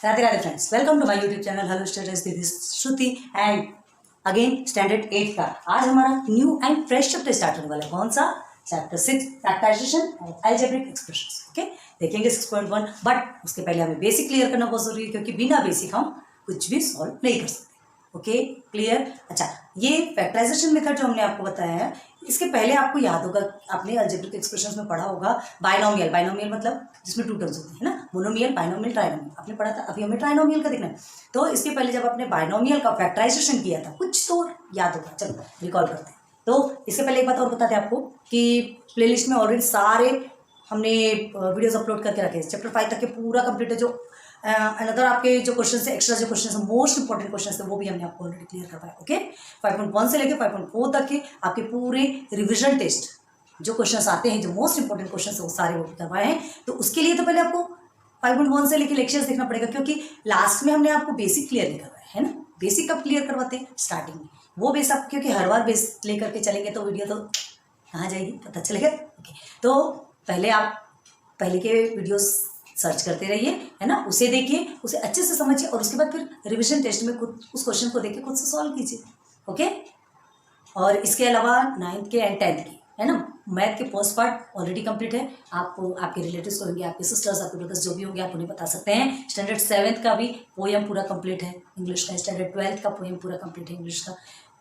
Radhe Radhe friends, welcome to my YouTube channel hello students, this is Shruti and again standard 8 का आज हमारा new and fresh chapter start होने वाला है। कौन सा? Chapter 6 factorization of algebraic expressions. Okay, देखेंगे 6.1, बट उसके पहले हमें बेसिक क्लियर करना बहुत जरूरी है क्योंकि बिना बेसिक हम कुछ भी सॉल्व नहीं कर सकते। Okay, clear. अच्छा, ये फैक्टराइजेशन मेथड जो हमने आपको बताया है, इसके पहले आपको याद होगा, आपने अलजेब्रिक एक्सप्रेशंस में पढ़ा होगा बायनोमियल। बायनोमियल मतलब जिसमें टू टर्म्स होते हैं ना, मोनोमियल, बायनोमियल, ट्राइनोमियल आपने पढ़ा था। अभी हमें ट्राइनोमियल का देखना है। तो इसके पहले जब आपने बायनोमियल का फैक्टराइजेशन किया था, कुछ तो याद होगा। चलो रिकॉल करते हैं। तो इसके पहले एक बात और बताते हैं आपको कि प्लेलिस्ट में ऑलरेडी सारे हमने वीडियोस अपलोड करके रखे हैं। चैप्टर 5 तक के पूरा कंप्लीट है। जो अनदर आपके जो क्वेश्चन है, एक्स्ट्रा जो क्वेश्चन है, मोस्ट इंपॉर्टेंट क्वेश्चन है, वो भी हमने आपको ऑलरेडी क्लियर करवाया। ओके, 5.1 से लेकर 5.4 तक के आपके पूरे रिविजन टेस्ट जो क्वेश्चंस आते हैं, जो मोस्ट इंपॉर्टेंट क्वेश्चन है, वो सारे वो करवाए हैं। तो उसके लिए तो पहले आपको 5.1 से लेकर लेक्चर्स देखना पड़ेगा क्योंकि लास्ट में हमने आपको बेसिक क्लियर नहीं करवाया है ना। बेसिक कब क्लियर करवाते हैं? स्टार्टिंग में। वो बेस आप क्योंकि हर बार बेस लेकर के चलेंगे तो वीडियो तो कहाँ जाएगी, पता चलेगा। ओके, तो पहले आप पहले के वीडियोस सर्च करते रहिए, है ना, उसे देखिए, उसे अच्छे से समझिए और उसके बाद फिर रिवीजन टेस्ट में खुद उस क्वेश्चन को देखिए, खुद से सॉल्व कीजिए। ओके, और इसके अलावा 9th के एंड 10th के, है ना, मैथ के पोस्ट पार्ट ऑलरेडी कंप्लीट है। आपको आपके रिलेटिव्स को होंगे, आपके सिस्टर्स, आपके ब्रदर्स जो भी होंगे, आप उन्हें बता सकते हैं। स्टैंडर्ड 7th का भी पोएम पूरा कंप्लीट है इंग्लिश का। स्टैंडर्ड 12th का पोएम पूरा कंप्लीट है इंग्लिश का।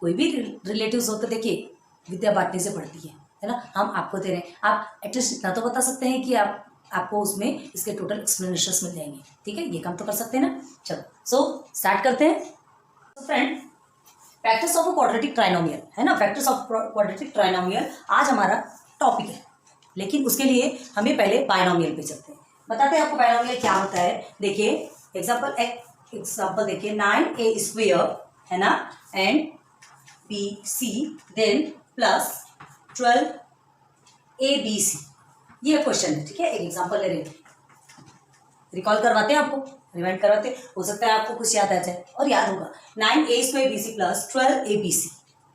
कोई भी रिलेटिव्स हो तो देखिए, विद्या बांटने से बढ़ती है ना। हम आपको दे रहे हैं, आप एटलीस्ट इतना तो बता सकते हैं कि आपको उसमें इसके टोटल एक्सप्लेनेशंस मिल जाएंगे। ठीक है, ये काम तो कर सकते हैं ना। चलो, सो स्टार्ट करते हैं। तो friend, factors of a quadratic trinomial, है ना, फैक्टर्स ऑफ क्वाड्रेटिक ट्राइनोमियल आज हमारा टॉपिक है। लेकिन उसके लिए हमें पहले बायनोमियल पे चलते हैं। बताते हैं आपको बायनोमियल क्या होता है। देखिए एग्जाम्पल देखिए, 9a² है ना, and bc then plus 12abc, ये क्वेश्चन है। ठीक है, एक एग्जाम्पल ले रहे हैं, रिकॉल करवाते हैं, आपको रिमाइंड करवाते हैं, हो सकता है आपको कुछ याद आ जाए और याद होगा। 9a² bc plus 12abc,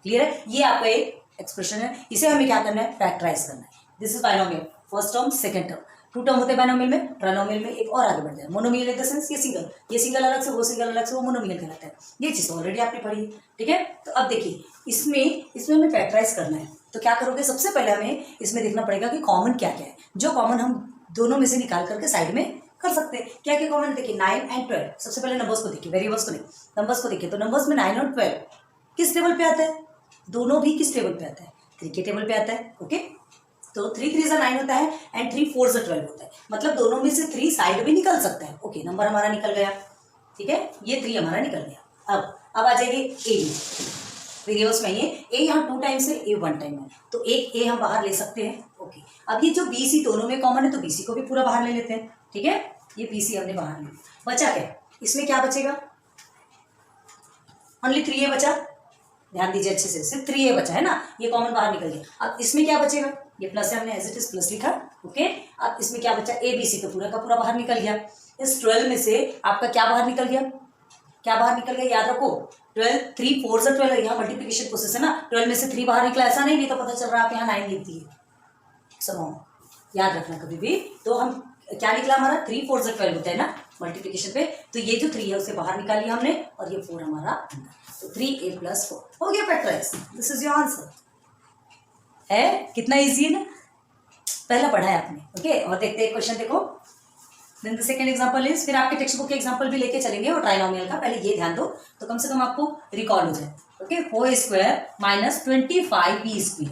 clear है। ये आपका एक एक्सप्रेशन है, इसे हमें क्या करना है? फैक्टराइज करना है। This is binomial, first term, second term. Two term होते हैं बायनोमियल में, ट्राइनोमियल में एक और आगे बढ़ जाए। मोनोमियल इन द सेंस ये सिंगल अलग से, वो सिंगल अलग से, वो मोनोमियल कहलाता है। ये चीज ऑलरेडी आपने पढ़ी है। ठीक है, तो अब देखिए, इसमें हमें फैक्टराइज करना है। तो क्या करोगे? सबसे पहले हमें इसमें देखना पड़ेगा कि कॉमन क्या क्या है, जो कॉमन हम दोनों में से निकाल करके साइड में कर सकते हैं। क्या क्या कॉमन? देखिए 9 एंड 12। सबसे पहले नंबर्स को देखिए, वेरिएबल्स को नहीं, नंबर्स को देखिए। तो नंबर्स में 9 और 12 किस टेबल पे आता है? दोनों भी किस टेबल पे आता है? 3 के टेबल पे आता है। ओके, तो 3 3 जा 9 होता है एंड 3 4 जा 12 होता है। मतलब दोनों में से 3 साइड में निकल सकता है। ओके, नंबर हमारा निकल गया। ठीक है, ये 3 हमारा निकल गया। अब आ जाएगी ए, वेरिएबल्स में ये ए यहाँ 2 टाइम्स है, ए 1 टाइम है, तो एक ए हम बाहर ले सकते हैं। ओके, अब ये जो बी सी दोनों में कॉमन है, तो बी सी को भी पूरा बाहर ले लेते हैं। ठीक है, ये बी सी हमने बाहर लिया। बचा क्या? इसमें क्या बचेगा? ओनली 3a बचा। ध्यान दीजिए अच्छे से, सिर्फ 3a बचा है ना, ये कॉमन बाहर निकल गया। अब इसमें क्या बचेगा? ये प्लस है, हमने एज इट इज प्लस लिखा। ओके, अब इसमें क्या बचा? ए बी सी तो पूरा का पूरा बाहर निकल गया। इस 12 में से आपका क्या बाहर निकल गया? क्या बाहर निकल गया? याद रखो, 12 3 4 जा 12, यहाँ मल्टीप्लिकेशन प्रोसेस है ना। 12 में से 3 बाहर निकला, ऐसा नहीं तो पता चल रहा है आप यहाँ 9 लिख दिए। सुनो, याद रखना कभी भी। तो हम क्या निकला हमारा? 3 4 जा 12 होता है ना मल्टीप्लिकेशन पे। तो ये जो 3 है उसे बाहर निकाल लिया हमने और ये 4 हमारा अंदर। तो 3a + 4 हो गया factorize. This is your answer. है कितना इजी है ना, पहला पढ़ा है आपने। ओके, और देखते हैं क्वेश्चन, देखो। Then the second example is, फिर आपके टेक्स्ट बुक के एग्जांपल भी लेके चलेंगे और ट्राइनोमियल का। पहले ये ध्यान दो तो कम से कम आपको रिकॉल हो जाए। Okay, 4a² - 25b²।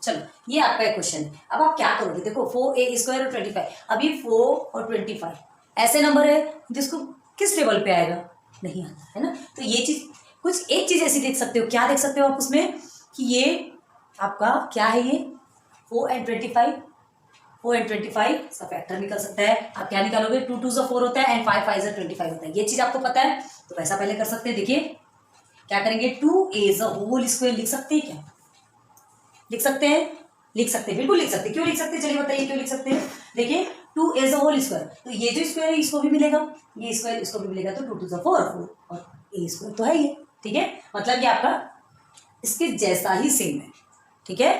चलो, ये आपका एक क्वेश्चन है। अब आप क्या करोगे? देखो 4a² और 25, अब ये 4 और 25 ऐसे नंबर है जिसको किस टेबल पे आएगा? नहीं आता है ना। तो ये चीज, कुछ एक चीज ऐसी देख सकते हो। क्या देख सकते हो आप उसमें कि ये आपका क्या है? ये 4 and 25, 4 and 25 इसका फैक्टर निकल सकता है। आप क्या निकालोगे? 2 2 जा 4 होता है एंड 5 5 जा 25 होता है। ये चीज आपको पता है, तो वैसा पहले कर सकते हैं। देखिए क्या करेंगे? 2a² लिख सकते हैं क्या? लिख सकते हैं, लिख सकते हैं, बिल्कुल लिख सकते हैं। क्यों लिख सकते हैं? चलिए बताइए क्यों लिख सकते हैं। देखिए 2a², तो ये जो स्क्वायर है इसको भी मिलेगा, ये स्क्वायर इसको भी मिलेगा, तो 2 2 जा 4 और a² तो है ये। ठीक है, मतलब ये आपका इसके जैसा ही सेम है। ठीक है,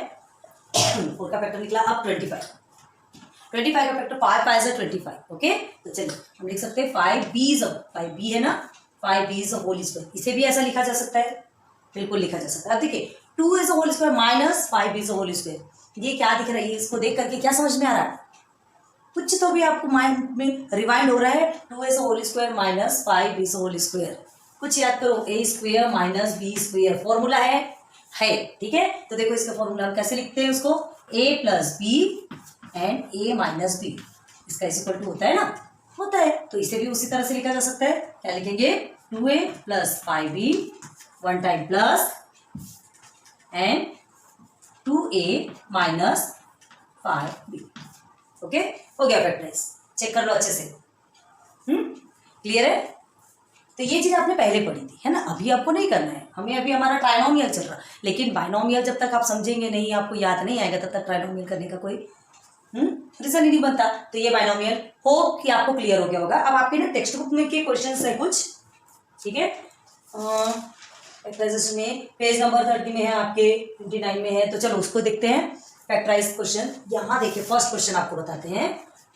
4 का फैक्टर निकला। अब 25, 25 का फैक्टर 5 5 है 25। ओके, तो चलिए हम लिख सकते हैं 5b है ना, 5b इज होल स्क्वायर। इसे भी ऐसा लिखा जा सकता है, बिल्कुल लिखा जा सकता है। अब देखिए 2 is whole square minus 5b is whole square. ये क्या दिख रहा है, इसको देख करके क्या समझ में आ रहा है? कुछ तो भी आपको माइंड में रिवाइंड हो रहा है। 2a whole square minus 5b whole square, कुछ याद करो, a square minus b square formula है, ठीक है। तो देखो इसका फॉर्मूला हम कैसे लिखते हैं उसको, a plus B and a minus B, इसका इक्वल टू होता है ना, होता है। तो इसे भी उसी तरह से लिखा जा सकता है। क्या लिखेंगे, 2a plus 5b one time plus and 2a minus 5b। Okay, हो गया फैक्टराइज, चेक कर लो अच्छे से। क्लियर है? तो ये चीज आपने पहले पढ़ी थी, है ना, अभी आपको नहीं करना है, हमें अभी हमारा ट्राइनोमियल चल रहा है। लेकिन बाइनोमियल जब तक आप समझेंगे नहीं, आपको याद नहीं आएगा, तब तक ट्राइनोमियल करने का कोई रीजन ही नहीं बनता। तो ये बाइनोमियल होप कि आपको क्लियर हो गया होगा। अब आपके ना टेक्स्ट बुक में के क्वेश्चन है कुछ, ठीक है, एक्सरसाइज में पेज नंबर 30 में है, आपके 29 में है, तो चलो उसको देखते हैं। फैक्टराइज क्वेश्चन, यहाँ देखिए फर्स्ट क्वेश्चन आपको बताते हैं।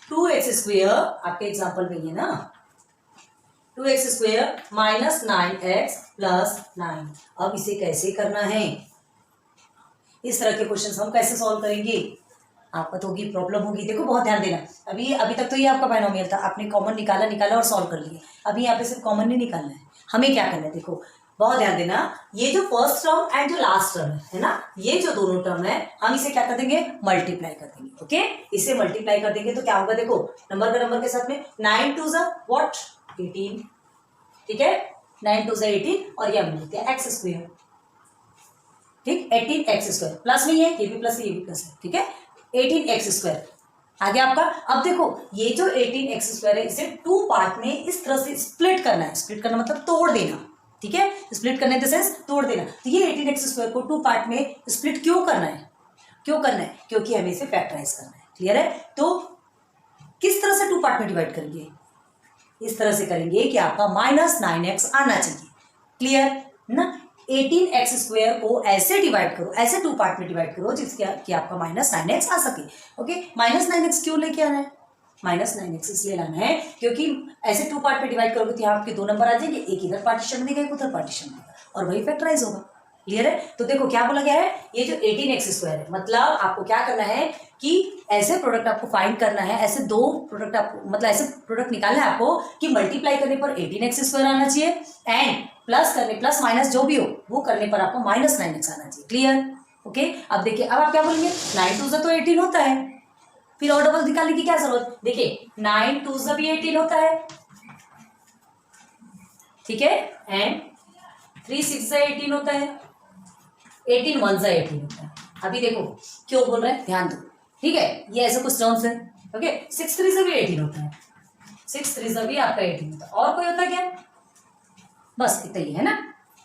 2x स्क्वेयर, आपके एग्जाम्पल में ही है ना, 2x square minus 9x plus 9। अब इसे कैसे करना है, इस तरह के क्वेश्चन हम कैसे सॉल्व करेंगे, आपको तो होगी प्रॉब्लम होगी। देखो बहुत ध्यान देना, अभी तक तो ये आपका बाइनोमियल था, आपने कॉमन निकाला और सॉल्व कर लिया। अभी यहाँ पे सिर्फ कॉमन नहीं निकालना है, हमें क्या करना है, देखो बहुत ध्यान देना। ये जो फर्स्ट टर्म एंड जो लास्ट टर्म है ना, ये जो दोनों टर्म है, हम इसे क्या कर देंगे, मल्टीप्लाई कर देंगे। ओके, इसे मल्टीप्लाई कर देंगे तो क्या होगा, देखो नंबर के साथ में 9 2 व्हाट 18, ठीक है, 9 2 18 और ये हम लिखते हैं एक्स स्क्वायर, ठीक, 18 एक्स स्क्वायर प्लस में ये भी प्लस है, ये भी प्लस है, ठीक है, 18 एक्स स्क्वायर आगे आपका। अब देखो ये जो 18 एक्स स्क्वायर है, इसे 2 पार्ट में इस तरह से स्प्लिट करना है। स्प्लिट करना मतलब तोड़ देना, ठीक है, स्प्लिट करने द सेंस तोड़ देना। तो ये 18 एक्स स्क्वायर को 2 पार्ट में स्प्लिट क्यों करना है, क्योंकि हमें इसे फैक्टराइज करना है। क्लियर है? तो किस तरह से 2 पार्ट में डिवाइड करेंगे, इस तरह से करेंगे कि आपका माइनस 9x आना चाहिए। क्लियर ना, 18 एक्स स्क्वायर को ऐसे डिवाइड करो, ऐसे 2 पार्ट में डिवाइड करो जिसके कि आपका माइनस 9x आ सके। ओके, माइनस 9x क्यों लेके आना है, माइनस 9x इसलिए लाना है क्योंकि ऐसे 2 पार्ट में डिवाइड करोगे तो यहाँ आपके 2 नंबर आ जाएंगे, एक इधर पार्टीशन देगा, एक उधर पार्टीशन देगा, और वही फैक्टराइज होगा। क्लियर है? तो देखो क्या बोला गया है, ये जो 18 एक्स स्क्वायर है, मतलब आपको क्या करना है कि ऐसे प्रोडक्ट आपको फाइंड करना है, ऐसे 2 प्रोडक्ट आपको, मतलब ऐसे प्रोडक्ट निकालना है आपको कि मल्टीप्लाई करने पर 18 एक्स स्क्वायर आना चाहिए एंड प्लस माइनस जो भी हो वो करने पर आपको माइनस 9x आना चाहिए। क्लियर? ओके, अब देखिए, अब आप क्या बोलेंगे, 9 2 तो 18 होता है, फिर और डबल निकालने की क्या जरूरत। देखिए 9 2 भी 18 होता है, ठीक है, एंड 3 6 18 होता है, 18 1 18 होता है। अभी देखो क्यों बोल रहे हैं, ध्यान दो, ठीक है, ये ऐसे कुछ टर्म्स है। ओके, 6 3 भी 18 होता है, 6 3 भी आपका 18 होता है, और कोई होता है क्या, बस इतना ही है ना,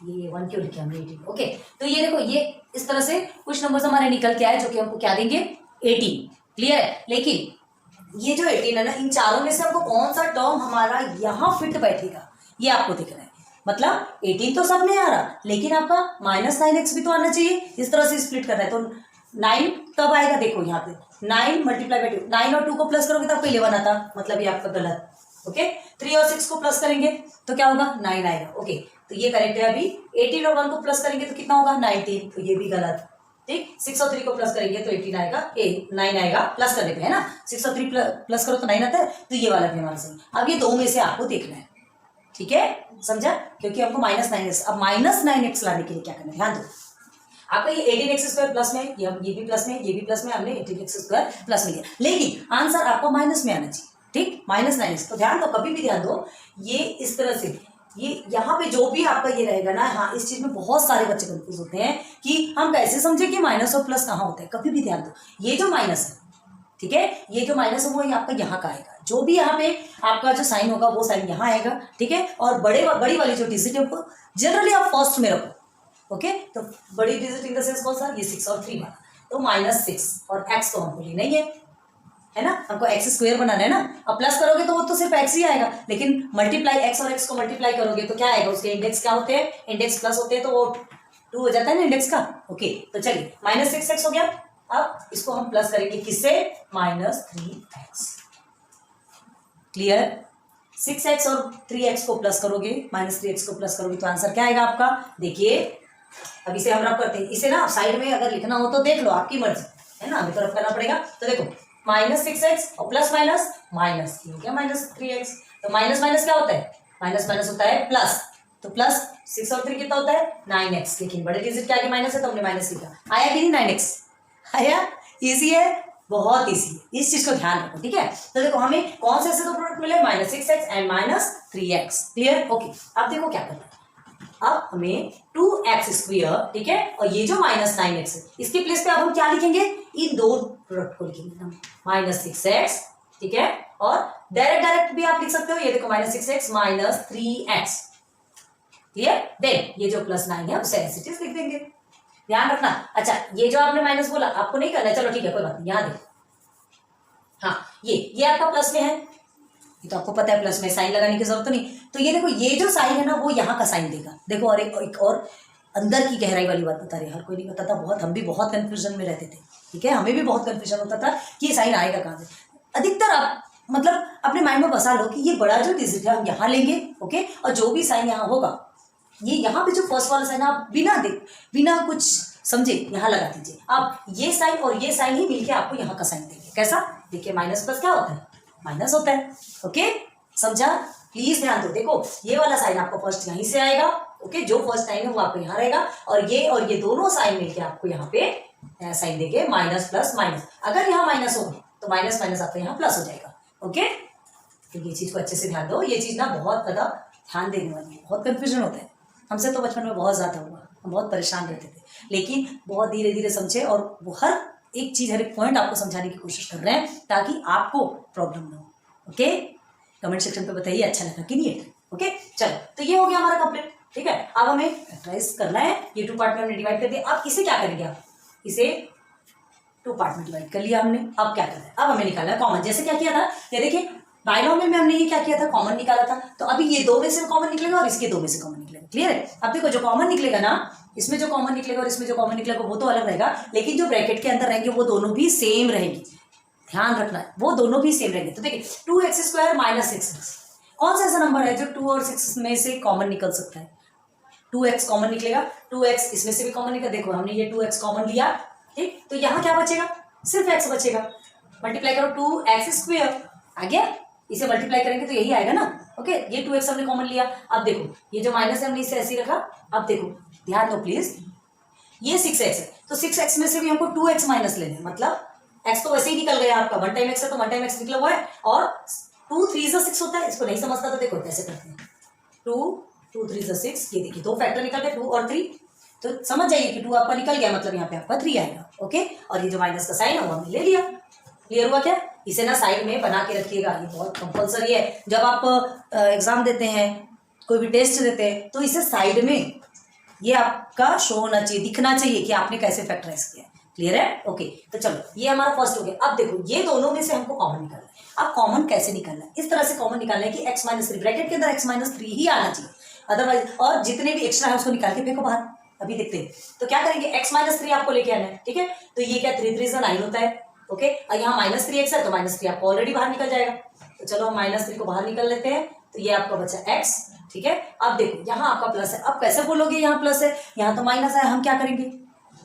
ये 1 क्यों लिखे हमने 18। ओके, तो ये देखो, ये इस तरह से कुछ नंबर्स हमारे निकल के आए जो कि हमको क्या देंगे, 18। क्लियर है? लेकिन ये जो 18 है ना, इन चारों में से हमको कौन सा टर्म हमारा यहाँ फिट बैठेगा, ये आपको देखना है। मतलब 18 तो सब में आ रहा, लेकिन आपका माइनस 9x भी तो आना चाहिए, इस तरह से स्प्लिट करना है। तो 9 कब आएगा, देखो यहाँ पे 9 मल्टीप्लाई बाई 2, 9 और 2 को प्लस करोगे तो आपको 11 आता, मतलब ये आपका गलत। ओके, 3 और 6 को प्लस करेंगे तो क्या होगा, 9 आएगा। ओके, तो ये करेक्ट है। अभी 18 और 1 को प्लस करेंगे तो कितना होगा, 19, तो ये भी गलत। ठीक, 6 और 3 को प्लस करेंगे तो 18 आएगा, 9 आएगा प्लस करने पे, है ना, 6 और 3 प्लस करो तो 9 आता है, तो ये वाला भी हमारा सही। अब ये 2 में से आपको देखना है, ठीक है, समझा, क्योंकि हमको माइनस 9x, अब माइनस 9x लाने के लिए क्या करना है, ध्यान दो। आपका ये 18x स्क्वायर प्लस में, ये भी प्लस में, ये भी प्लस में, हमने 18x स्क्वायर प्लस में लिया, लेकिन आंसर आपको माइनस में आना चाहिए। ठीक, माइनस 9x। तो ध्यान दो, कभी भी ध्यान दो, ये इस तरह से, ये यहाँ पे जो भी आपका ये रहेगा ना, हाँ, इस चीज में बहुत सारे बच्चे कंफ्यूज होते हैं कि हम कैसे समझे कि माइनस और प्लस कहाँ होता है। कभी भी ध्यान दो, ये जो माइनस है, ठीक है, ये जो माइनस है वो आपका यहाँ का आएगा, जो भी यहाँ पे आपका जो साइन होगा वो साइन यहाँ आएगा, ठीक है, और बड़ी वाली जो डिजिट है वो जनरली आप फर्स्ट में रखो। ओके, तो बड़ी डिजिट इन द सेंस कौन सा, ये 6 और 3 वाला, तो -6 और x तो हमको लेना ही है ना, हमको एक्स स्क्वायर बनाना है ना। अब प्लस करोगे तो वो तो सिर्फ एक्स ही आएगा, लेकिन मल्टीप्लाई एक्स और एक्स को मल्टीप्लाई करोगे तो क्या आएगा, उसके इंडेक्स क्या होते हैं, इंडेक्स प्लस होते हैं, तो वो 2 हो जाता है ना इंडेक्स का। ओके, तो चलिए -6x हो गया, अब इसको हम प्लस करेंगे किससे, -3x। क्लियर। 6x और 3x को प्लस करोगे, -3x को प्लस करोगे तो आंसर क्या आएगा आपका, देखिए अब इसे हम रब करते हैं। इसे ना साइड में अगर लिखना हो तो देख लो, आपकी मर्जी है ना, अभी तो रब करना पड़ेगा। तो देखो -6x और प्लस माइनस माइनस, ये हो गया -3x। तो माइनस माइनस क्या होता है, माइनस माइनस होता है प्लस, तो प्लस 6 और 3 कितना होता है 9x, लेकिन बड़े डिजिट के आगे माइनस है तो हमने माइनस लिखा। आया कि नहीं 9x, आया। इजी है, बहुत इजी है, इस चीज को ध्यान रखो, ठीक है। तो देखो हमें कौन से ऐसे दो प्रोडक्ट मिले, -6x and -3x। Clear, okay. अब देखो क्या करना है, अब हमें 2x², ठीक है, और ये जो -9x है इसके प्लेस पे अब हम क्या लिखेंगे, इन दो प्रोडक्ट को लिखेंगे हम, -6x, ठीक है, और डायरेक्ट भी आप लिख सकते हो, ये देखो -6x -3x। क्लियर। देन ये जो +9 है उसे एज इट इज लिख देंगे, ध्यान रखना। अच्छा ये जो आपने माइनस बोला आपको नहीं करना है, चलो ठीक है कोई बात नहीं, यहाँ देखो, हाँ ये आपका प्लस में है, ये तो आपको पता है प्लस में साइन लगाने की जरूरत नहीं। तो ये देखो ये जो साइन है ना वो यहाँ का साइन देगा। देखो और एक और अंदर की गहराई वाली बात बता रहे, हर कोई नहीं बताता, बहुत हम भी बहुत कंफ्यूजन में रहते थे, ठीक है, हमें भी बहुत कंफ्यूजन होता था कि ये साइन आएगा कहाँ से। अधिकतर आप मतलब अपने माइंड में बसा लो कि ये बड़ा जो डिजिट है हम यहाँ लेंगे, ओके, और जो भी साइन यहाँ होगा ये यहाँ पे जो फर्स्ट वाला साइन आप बिना कुछ समझे यहाँ लगा दीजिए। आप ये साइन और ये साइन ही मिलके आपको यहाँ का साइन देंगे। कैसा, देखिए माइनस प्लस क्या होता है, माइनस होता है, ओके, समझा। प्लीज ध्यान दो, देखो ये वाला साइन आपको फर्स्ट यहीं से आएगा, ओके, जो फर्स्ट साइन है वो आपको यहाँ रहेगा, और ये दोनों साइन मिलके आपको यहाँ पे साइन देंगे माइनस प्लस माइनस। अगर यहाँ माइनस होगा तो माइनस माइनस आपका यहाँ प्लस हो जाएगा, ओके। तो ये चीज को अच्छे से ध्यान दो, ये चीज ना बहुत ज्यादा ध्यान देने वाली है, बहुत कंफ्यूजन होता है, हमसे तो बचपन में बहुत ज्यादा हुआ, हम बहुत परेशान रहते थे, लेकिन बहुत धीरे धीरे समझे और वो हर एक चीज हर एक पॉइंट आपको समझाने की कोशिश कर रहे हैं ताकि आपको प्रॉब्लम ना हो, ओके। कमेंट सेक्शन पे बताइए अच्छा लगा कि नहीं, ओके। चलो तो ये हो गया हमारा कंप्लीट, ठीक है। अब हमें फैक्टराइज करना है, ये 2 पार्ट में हमने डिवाइड कर दिया। अब इसे क्या करेंगे, आप इसे 2 पार्ट में डिवाइड कर लिया हमने। अब क्या करना है, अब हमें निकालना है कॉमन। जैसे क्या किया था, ये देखिए बाइनोमियल में हमने ये क्या किया था, कॉमन निकाला था। तो अभी ये 2 में से कॉमन निकलेगा और इसके 2 में से कॉमन निकलेगा, क्लियर है। अब देखो जो कॉमन निकलेगा ना, इसमें जो कॉमन निकलेगा और इसमें जो कॉमन निकलेगा वो तो अलग रहेगा, लेकिन जो ब्रैकेट के अंदर रहेंगे वो दोनों भी सेम रहेंगे, ध्यान रखना है, वो दोनों भी सेम रहेंगे। तो देखिए 2x² - 6x, कौन सा ऐसा नंबर है जो 2 और 6 में से कॉमन निकल सकता है, 2x कॉमन निकलेगा, 2x इसमें से भी कॉमन निकलेगा। देखो हमने ये 2x कॉमन लिया, ठीक, तो यहाँ क्या बचेगा, सिर्फ x बचेगा। मल्टीप्लाई करो 2x², आ गया, इसे मल्टीप्लाई करेंगे तो यही आएगा ना, ओके। ये 2x हमने कॉमन लिया। अब देखो ये जो माइनस है हमने इसे ऐसे ही रखा। अब देखो ध्यान दो प्लीज, ये 6x है तो 6x में से भी हमको 2x माइनस लेना है, मतलब x तो वैसे ही निकल गया आपका, 1 टाइम x है तो 1 टाइम x निकला हुआ है, और 2 3 6 होता है। इसको नहीं समझता तो देखो कैसे करते हैं, 2 3 6, ये देखिए 2 फैक्टर निकल गए 2 और 3, तो समझ जाइए कि 2 आपका निकल गया, मतलब यहाँ पे आपका 3 आएगा, ओके। और ये जो माइनस का साइन है वो हमने ले लिया, क्लियर हुआ क्या। इसे ना साइड में बना के रखिएगा, ये बहुत कंपलसरी है। जब आप एग्जाम देते हैं, कोई भी टेस्ट देते हैं, तो इसे साइड में ये आपका शो होना चाहिए, दिखना चाहिए कि आपने कैसे फैक्टराइज किया, क्लियर है, ओके। तो चलो ये हमारा फर्स्ट हो गया। अब देखो ये दोनों में से हमको कॉमन निकालना है। अब कॉमन कैसे निकालना है, इस तरह से कॉमन निकालना है कि x - 3 ब्रैकेट के अंदर x - 3 ही आना चाहिए, अदरवाइज और जितने भी एक्स्ट्रा है उसको निकाल के फेंको बाहर। अभी देखते हैं तो क्या करेंगे, x - 3 आपको लेके आना है, ठीक है। तो ये क्या 3 3 9 होता है, ओके। और यहाँ -3x है तो -3 आपको ऑलरेडी बाहर निकल जाएगा। तो चलो हम -3 को बाहर निकल लेते हैं, तो ये आपका बचा x, ठीक है। अब देखो यहाँ आपका प्लस है, अब कैसे बोलोगे यहाँ प्लस है, यहाँ तो माइनस है, हम क्या करेंगे,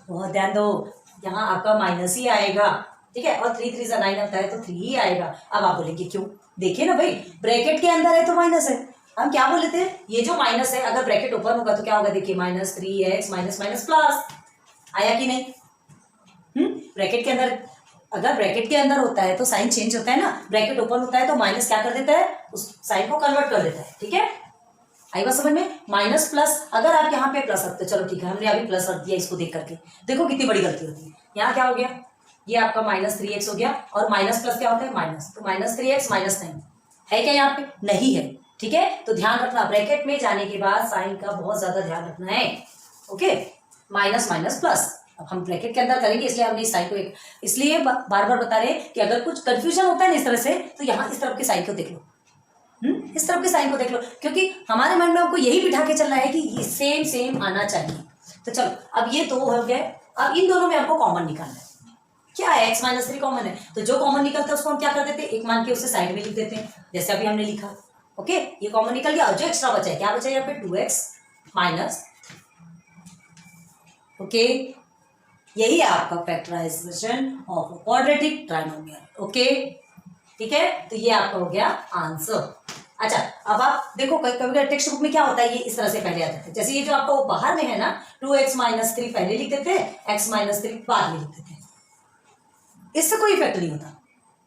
बहुत ध्यान दो, यहाँ आपका माइनस ही आएगा, ठीक है। और 3 3 9 होता है तो 3 ही आएगा। अब आप बोलेंगे क्यों, देखिए ना भाई ब्रैकेट के अंदर है तो माइनस है, हम क्या बोले थे, ये जो माइनस है अगर ब्रैकेट ओपन होगा तो क्या होगा, देखिए -3x - प्लस आया कि नहीं। ब्रैकेट के अंदर, अगर ब्रैकेट के अंदर होता है तो साइन चेंज होता है ना, ब्रैकेट ओपन होता है तो माइनस क्या कर देता है, उस साइन को कन्वर्ट कर देता है, ठीक है। आई बात समझ में, माइनस प्लस, अगर आप यहाँ पे प्लस रखते, चलो ठीक है हमने अभी प्लस रख दिया, इसको देख करके देखो कितनी बड़ी गलती होती है। यहाँ क्या हो गया, ये आपका -3x हो गया, और माइनस प्लस क्या होता है माइनस, तो -3x - 9 है क्या यहाँ पे, नहीं है, ठीक है। तो ध्यान रखना ब्रैकेट में जाने के बाद साइन का बहुत ज्यादा ध्यान रखना है, ओके। माइनस माइनस प्लस, अब हम ब्रैकेट के अंदर करेंगे इसलिए हमने इस साइन को इसलिए बार बार बता रहे हैं कि अगर कुछ कंफ्यूजन होता है ना इस तरह से, तो यहाँ इस तरफ के साइन को देख लो, इस तरफ के साइन को देख लो, क्योंकि हमारे मन में हमको यही बिठा के चलना है कि ये सेम आना चाहिए। तो चलो अब ये 2 हो गए, अब इन दोनों में आपको कॉमन निकालना है, है, x माइनस 3 कॉमन है, तो जो कॉमन निकलता है उसको हम क्या कर देते हैं, एक मान के उसे साइड में लिख देते हैं, जैसे अभी हमने लिखा। ओके, ये कॉमन निकल गया और जो एक्स्ट्रा बचा है, क्या बचा है यहाँ पे, 2x माइनस। ओके, यही है आपका factorization of quadratic trinomial. Okay, ठीक है, तो ये आपका हो गया आंसर। अच्छा, अब आप देखो कभी टेक्स्ट बुक में क्या होता है, ये इस तरह से पहले आ जाता है, जैसे ये जो आपका वो बाहर में है ना, 2x माइनस 3 पहले लिख देते हैं, x माइनस 3 बाद में लिख देते हैं, इससे कोई इफेक्ट नहीं होता।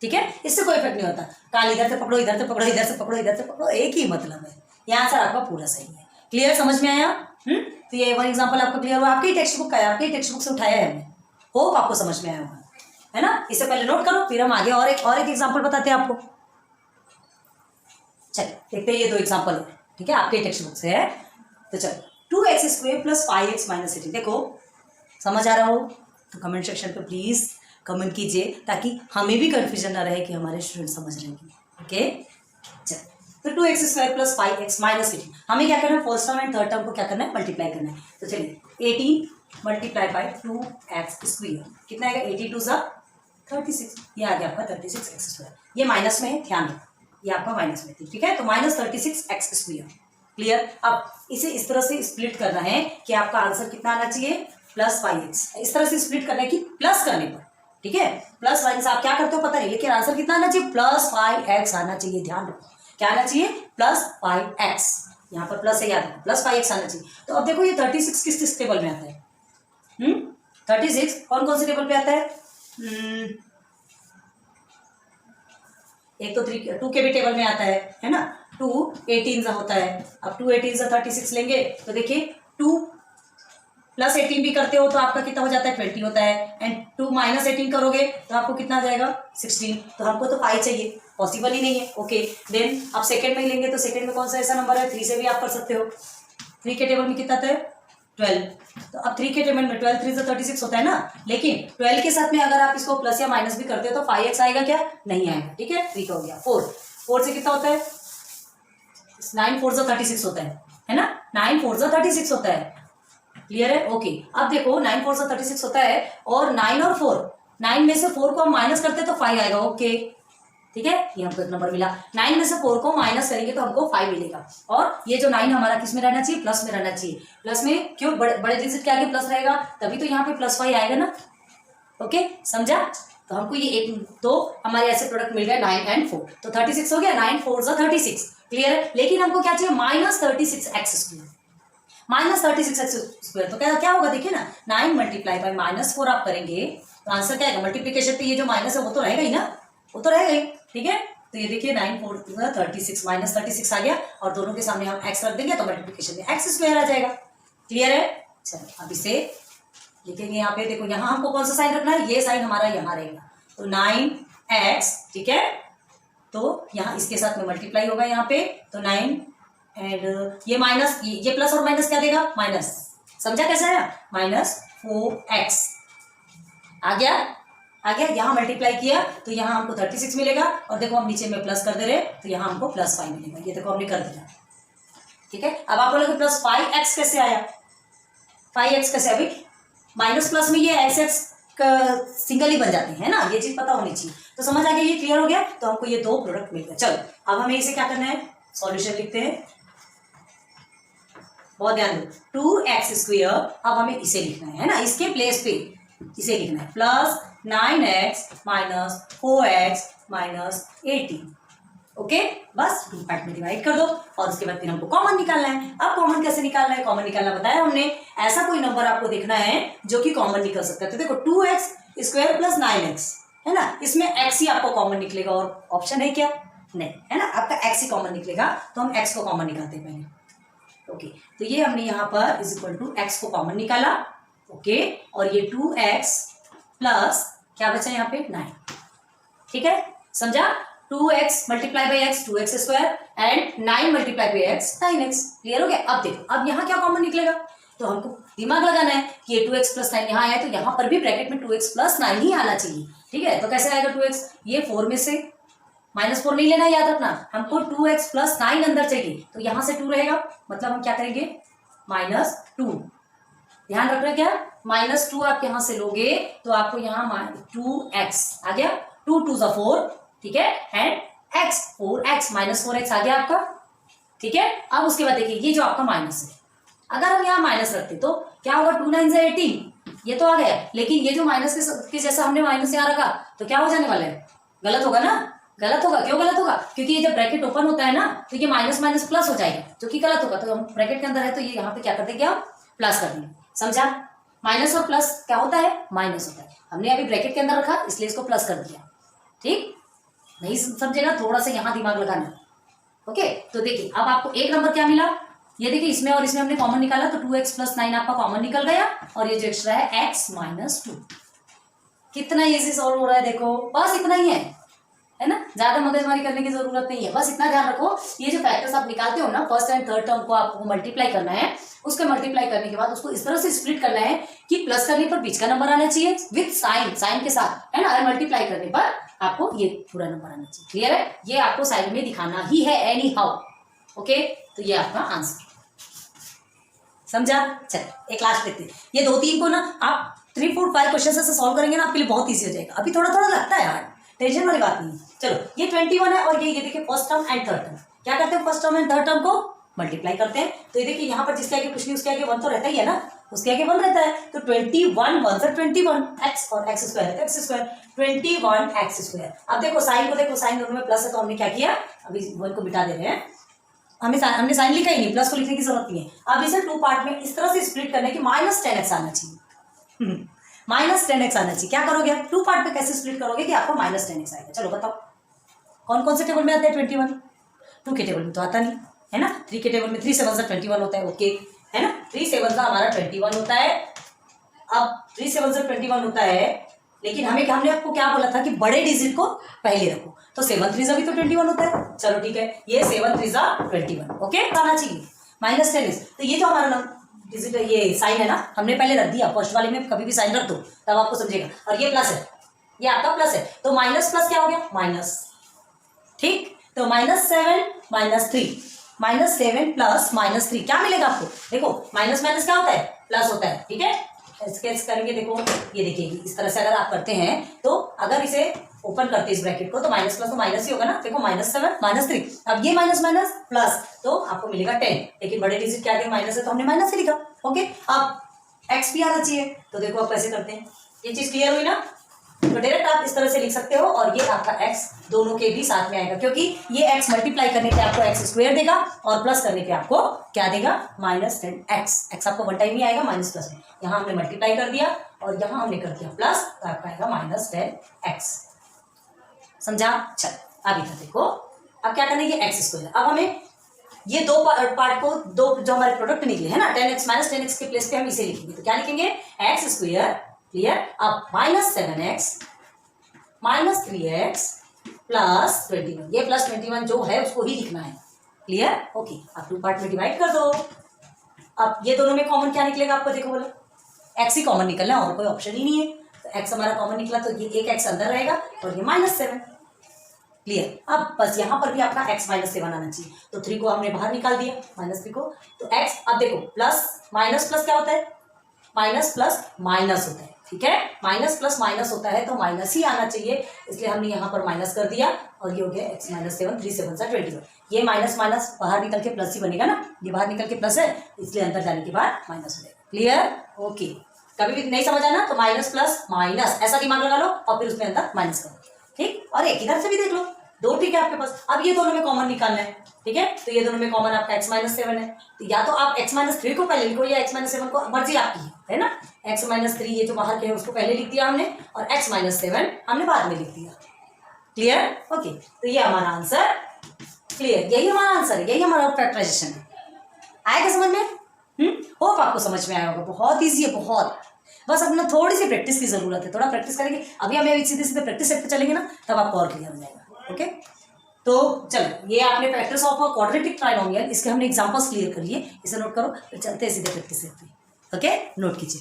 ठीक है, इससे कोई इफेक्ट नहीं होता, काल इधर से पकड़ो, इधर से पकड़ो, इधर से पकड़ो, इधर से पकड़ो, एक ही मतलब है। ये आंसर आपका पूरा सही है। क्लियर, समझ में आया? तो ये वन एग्जांपल आपका क्लियर हुआ, आपकी टेक्स्ट बुक का है, आपकी टेक्स्ट बुक से उठाया है हमने, होप आपको समझ में आया होगा, है ना। इससे पहले नोट करो, फिर हम आगे और एक एग्जांपल बताते हैं आपको। चलिए देखते हैं ये 2 एग्जांपल, ठीक है, आपके टेक्स्ट बुक से है। तो चलो, 2x square plus 5x minus 18, देखो समझ आ रहा हो तो कमेंट सेक्शन पे प्लीज कमेंट कीजिए, ताकि हमें भी कंफ्यूजन ना रहे कि हमारे स्टूडेंट समझ रहे हैं। ओके, चलो, तो 2x square plus 5x minus 18, हमें क्या करना है, first term and third term को क्या करना है, मल्टीप्लाई करना है। तो चलिए, 18 मल्टीप्लाई बाई 2x स्क्वायर, कितना आएगा, 82 सा 36, ये आ गया आपका 36x स्क्वायर, ये माइनस में है, ध्यान रखो ये आपका माइनस में थी। ठीक है, तो माइनस 36x स्क्वायर। क्लियर, अब इसे इस तरह से स्प्लिट करना है कि आपका आंसर कितना आना चाहिए, प्लस 5x, इस तरह से स्प्लिट करना है कि प्लस करने पर, ठीक है, प्लस 5x आप क्या करते हो पता नहीं, लेकिन आंसर कितना आना चाहिए, प्लस 5x आना चाहिए। ध्यान रखो क्या आना चाहिए, प्लस 5x, यहाँ पर प्लस है, याद रखो प्लस 5x आना चाहिए। तो अब देखो ये 36 किस टेबल में आता है, 36 कौन कौन से टेबल पे आता है, एक तो 2 के भी टेबल में आता है ना, 2 18 होता है। अब 2 18 से 36 लेंगे तो देखिए 2 प्लस 18 भी करते हो तो आपका कितना हो जाता है, 20 होता है, एंड 2 माइनस 18 करोगे तो आपको कितना आ जाएगा, 16। तो हमको तो 5 चाहिए, पॉसिबल ही नहीं है। ओके, देन आप सेकंड में लेंगे तो सेकंड में कौन सा ऐसा नंबर है, 3 से भी आप कर सकते हो। 3 के टेबल में कितना आता है, 12। तो अब 3 के टेबल में 12 3 से 36 होता है ना, लेकिन 12 के साथ में अगर आप इसको प्लस या माइनस भी करते हो तो 5x आएगा क्या, नहीं आएगा। ठीक है, 3 का हो गया, 4 से कितना होता है, 9 4 से 36 होता है ना, 9 4 से 36 होता है। क्लियर है? ओके, अब देखो 9 4 से 36 होता है, और 9 और 4, 9 में से 4 को हम माइनस करते हैं तो 5 आएगा। ओके, ठीक है, ये हमको एक नंबर मिला। 9 में से 4 को माइनस करेंगे तो हमको 5 मिलेगा, और ये जो 9 हमारा किस में रहना चाहिए, प्लस में रहना चाहिए। प्लस में क्यों, बड़े डिजिट के आगे प्लस रहेगा, तभी तो यहाँ पे प्लस 5 आएगा ना। ओके, समझा? तो हमको ये एक दो हमारे ऐसे प्रोडक्ट मिल गए 9 एंड 4, तो 36 हो गया, 9 4 जा 36। क्लियर है? लेकिन हमको क्या चाहिए, minus 36x square, minus 36x square. तो क्या होगा देखिए ना, 9 मल्टीप्लाई बाई माइनस 4 आप करेंगे तो आंसर क्या आएगा, मल्टीप्लीकेशन पे ये जो माइनस है वो तो रहेगा ही ना, वो तो रहेगा ही। ठीक है, तो ये देखिए 9 4 36 माइनस 36 आ गया, और दोनों के सामने हम x रख देंगे तो मल्टीप्लीकेशन में x स्क्वायर आ जाएगा। क्लियर है? चलो अब इसे लिखेंगे यहाँ पे, देखो यहाँ हमको कौन सा साइन रखना है, ये साइन हमारा यहाँ रहेगा, तो 9x, ठीक है, तो यहाँ इसके साथ में मल्टीप्लाई होगा यहाँ पे, तो 9 एंड ये माइनस, ये प्लस और माइनस क्या देगा, माइनस। समझा कैसे है, माइनस 4x आ गया, यहाँ मल्टीप्लाई किया तो यहाँ हमको 36 मिलेगा, और देखो हम नीचे में प्लस कर दे रहे तो यहाँ हमको प्लस 5 मिलेगा, ये देखो हमने कर दिया। ठीक है, अब आप बोलोगे प्लस 5x कैसे आया, 5x कैसे, अभी माइनस प्लस में ये x सिंगल ही बन जाते हैं ना, ये चीज पता होनी चाहिए। तो समझ आ गया, ये क्लियर हो गया, तो हमको ये 2 प्रोडक्ट मिल गए। चलो अब हमें इसे क्या करना है, सॉल्यूशन लिखते हैं, बहुत ध्यान दो, 2x स्क्वायर, अब हमें इसे लिखना है ना, इसके प्लेस पे इसे लिखना है, plus 9x minus 4x minus 18। Okay, बस 2 पार्ट में डिवाइड कर दो, और उसके बाद फिर हमको कॉमन निकालना है। अब कॉमन कैसे निकालना है, कॉमन निकालना बताया हमने, ऐसा कोई नंबर आपको देखना है जो कि कॉमन निकल सकता है। तो देखो 2x स्क्वायर प्लस 9x है ना, इसमें x ही आपको कॉमन निकलेगा, और ऑप्शन है क्या, नहीं है ना, आपका x ही कॉमन निकलेगा, तो हम x को कॉमन निकालते हैं पहले। ओके, तो ये हमने यहाँ पर इज इक्वल टू x को कॉमन निकाला। ओके, और ये 2x प्लस क्या बचा यहाँ पे 9। ठीक है, समझा, 2x multiply by x 2x square and 9 multiply by x 9x। Clear हो गया? अब देखो, अब यहाँ क्या कॉमन निकलेगा, तो हमको दिमाग लगाना है कि ये 2x प्लस 9 यहाँ आया, तो यहाँ पर भी ब्रैकेट में 2x प्लस 9 ही आना चाहिए। ठीक है, तो कैसे आएगा 2x, ये 4 में से माइनस 4 नहीं लेना, याद रखना, हमको 2x प्लस 9 अंदर चाहिए, तो यहाँ से 2 रहेगा, मतलब हम क्या करेंगे, -2 ध्यान रख रहे क्या, -2 आप यहाँ से लोगे तो आपको यहाँ 2x आ गया, 2 2 4, ठीक है, एंड x 4x -4x आ गया आपका, ठीक है। अब उसके बाद देखिए ये जो आपका माइनस है, अगर हम यहाँ माइनस रखते तो क्या होगा, 2 9 18, ये तो आ गया, लेकिन ये जो माइनस के जैसा हमने माइनस यहाँ रखा तो क्या हो जाने वाला है, गलत होगा ना, गलत होगा। क्यों गलत होगा, क्योंकि ये जब ब्रैकेट ओपन होता है ना तो ये माइनस माइनस प्लस हो जाएगा, जो कि गलत होगा। तो हम ब्रैकेट के अंदर है तो ये यहाँ पे क्या कर देंगे, आप प्लस कर देंगे, समझा। माइनस और प्लस क्या होता है, माइनस होता है, हमने अभी ब्रैकेट के अंदर रखा इसलिए इसको प्लस कर दिया, ठीक। नहीं समझेगा, थोड़ा सा यहाँ दिमाग लगाना, ओके। तो देखिए अब आपको एक नंबर क्या मिला, ये देखिए इसमें और इसमें हमने कॉमन निकाला तो 2x + 9 आपका कॉमन निकल गया, और ये जो एक्स्ट्रा है x - 2। कितना इजी सॉल्व हो रहा है, देखो बस इतना ही है ना, ज्यादा मगजमारी करने की जरूरत नहीं है, बस इतना ध्यान रखो, ये जो फैक्टर्स आप निकालते हो ना, फर्स्ट एंड थर्ड टर्म को आपको मल्टीप्लाई करना है, उसके मल्टीप्लाई करने के बाद उसको इस तरह से स्प्लिट करना है कि प्लस करने पर बीच का नंबर आना चाहिए विथ साइन के साथ, है ना, और मल्टीप्लाई करने पर आपको ये पूरा नंबर आना चाहिए। क्लियर है, ये आपको साइड में दिखाना ही है एनी हाउ, ओके। तो ये आपका आंसर, समझा। चल एक लास्ट देखते हैं, ये 2 3 को ना आप 3 4 5 क्वेश्चन से सॉल्व करेंगे ना, आपके लिए बहुत ईजी हो जाएगा। अभी थोड़ा थोड़ा लगता है यार, टेंशन वाली बात नहीं है। चलो ये 21 है, और ये देखिए first term and third term, क्या करते हैं, first term and third term को मल्टीप्लाई करते हैं। तो ये देखिए यहाँ पर जिसके आगे कुछ नहीं उसके आगे 1 तो रहता ही है ना, उसके आगे 1 रहता है, तो 21 1 से 21 x और x स्क्वायर है, x स्क्वायर 21 x स्क्वायर। अब देखो साइन को, देखो साइन दोनों में प्लस है तो हमने क्या किया, अभी 1 को मिटा दे रहे हैं, हमने साइन लिखा ही नहीं, प्लस को लिखने की जरूरत नहीं है। अब इसे 2 पार्ट में इस तरह से स्प्लिट करने की -10x आना चाहिए, -10x आना चाहिए। क्या करोगे, 2 पार्ट में कैसे स्प्लिट करोगे कि आपको -10x आएगा। चलो बताओ कौन कौन से टेबल में आता है 21, 2 के टेबल में तो आता नहीं है ना, 3 के टेबल में 3 7 21 होता है, ओके, है ना, 3 7 हमारा 21 होता है। अब 3 7 21 होता है, लेकिन हमने आपको क्या बोला था कि बड़े डिजिट को पहले रखो, तो 7 3 भी तो 21 होता है। चलो ठीक है, ये 7 3 21, ओके, आना चाहिए -10x। तो ये जो हमारा डिजिट है, ये साइन है ना, हमने पहले रख दिया, फर्स्ट वाले में कभी भी साइन रख दो तब आपको समझेगा। और ये प्लस है, ये आपका प्लस है, तो माइनस प्लस क्या हो गया, माइनस, ठीक। तो -7 -3, -7 प्लस -3 क्या मिलेगा आपको, देखो माइनस माइनस क्या होता है, प्लस होता है, ठीक है। स्केच करेंगे, देखो ये देखिए इस तरह से अगर आप करते हैं, तो अगर इसे ओपन करते हैं इस ब्रैकेट को, तो माइनस प्लस तो माइनस ही होगा ना, देखो -7 -3, अब ये माइनस माइनस प्लस, तो आपको मिलेगा 10, लेकिन बड़े डिजिट के आगे माइनस है तो हमने माइनस ही लिखा, ओके। अब x भी आना चाहिए, तो देखो आप कैसे करते हैं, ये चीज क्लियर हुई ना, तो डायरेक्ट आप इस तरह से लिख सकते हो, और ये आपका x दोनों के भी साथ में आएगा, क्योंकि ये x मल्टीप्लाई करने पे आपको x स्क्वायर देगा, और प्लस करने पे आपको क्या देगा, -10x। x आपको वन टाइम ही आएगा माइनस प्लस में, यहाँ हमने मल्टीप्लाई कर दिया और यहाँ हमने कर दिया प्लस, तो आपका आएगा -10x, समझा। चल अभी तो देखो, अब क्या करना है, ये x स्क्वायर, अब हमें ये दो पार्ट को, दो जो हमारे प्रोडक्ट निकले है ना, 10x -10x के प्लेस पे हम इसे लिखेंगे, तो क्या लिखेंगे, x स्क्वायर, क्लियर। अब -7x -3x +21, ये +21 जो है उसको ही लिखना है, क्लियर, ओके। अब 2 पार्ट में डिवाइड कर दो। अब ये दोनों में कॉमन क्या निकलेगा आपको, देखो बोलो, x ही कॉमन निकलना है, और कोई ऑप्शन ही नहीं है, तो x हमारा कॉमन निकला, तो ये एक x अंदर रहेगा और ये -7, क्लियर। अब बस यहाँ पर भी आपका x -7 आना चाहिए, तो 3 को हमने बाहर निकाल दिया, -3 को, तो x, अब देखो प्लस माइनस प्लस क्या होता है, माइनस प्लस माइनस होता है, ठीक है, माइनस प्लस माइनस होता है तो माइनस ही आना चाहिए, इसलिए हमने यहाँ पर माइनस कर दिया, और ये हो गया x -7, 3 7 21, ये माइनस माइनस बाहर निकल के प्लस ही बनेगा ना, ये बाहर निकल के प्लस है, इसलिए अंदर जाने के बाद माइनस हो जाएगा, क्लियर, ओके। कभी भी नहीं समझ आना तो माइनस प्लस माइनस ऐसा दिमाग लगा लो, और फिर उसमें अंदर माइनस करो, ठीक। और एक इधर से भी देख लो, 2 ठीक है आपके पास। अब ये दोनों में कॉमन निकालना है, ठीक है, तो ये दोनों में कॉमन आपका x -7 है, तो या तो आप x -3 को पहले लिखो, या x -7 को, मर्जी आपकी है ना, x -3 ये जो बाहर के है उसको पहले लिख दिया हमने, और x -7 हमने बाद में लिख दिया, क्लियर, ओके। तो ये हमारा आंसर, क्लियर, यही हमारा आंसर है, यही हमारा फैक्टराइजेशन है। आएगा समझ में, होप आपको समझ में आया होगा, बहुत ईजी है, बहुत, बस अपना थोड़ी सी प्रैक्टिस की जरूरत है, थोड़ा प्रैक्टिस करेंगे, अभी हमें सीधे सीधे प्रैक्टिस सेट पे चलेंगे ना, तब आपको और क्लियर हो जाएगा, ओके। तो चलो, ये आपने फैक्टर्स ऑफ क्वाड्रेटिक ट्राइनोमियल, इसके हमने एग्जांपल्स क्लियर कर लिए, इसे नोट करो, फिर चलते हैं सीधे प्रैक्टिस सेट पे, ओके, नोट कीजिए।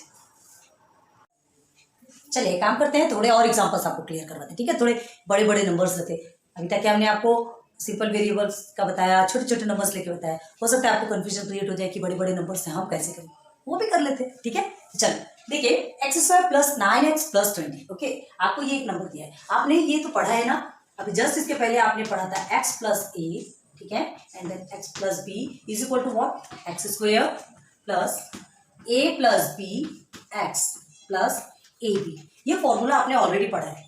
चलिए काम करते हैं, थोड़े और एग्जांपल्स आपको क्लियर करवाते हैं, ठीक है। थोड़े बड़े बड़े नंबर्स रहते, अभी तक हमने आपको सिंपल वेरिएबल्स का बताया, छोटे छोटे नंबर्स लेके बताया, हो सकता है आपको कंफ्यूजन क्रिएट हो जाए कि बड़े बड़े नंबर्स से हम कैसे करें, वो भी कर लेते हैं, ठीक है। चलो देखिए x² plus 9x plus 20, okay. आपको ये एक नंबर दिया है, आपने ये तो पढ़ा है ना, अभी जस्ट इसके पहले आपने पढ़ा था x प्लस a, ठीक है, and then x plus b is equal to what, x² plus a plus b x plus A B. ये फॉर्मूला आपने ऑलरेडी पढ़ा है,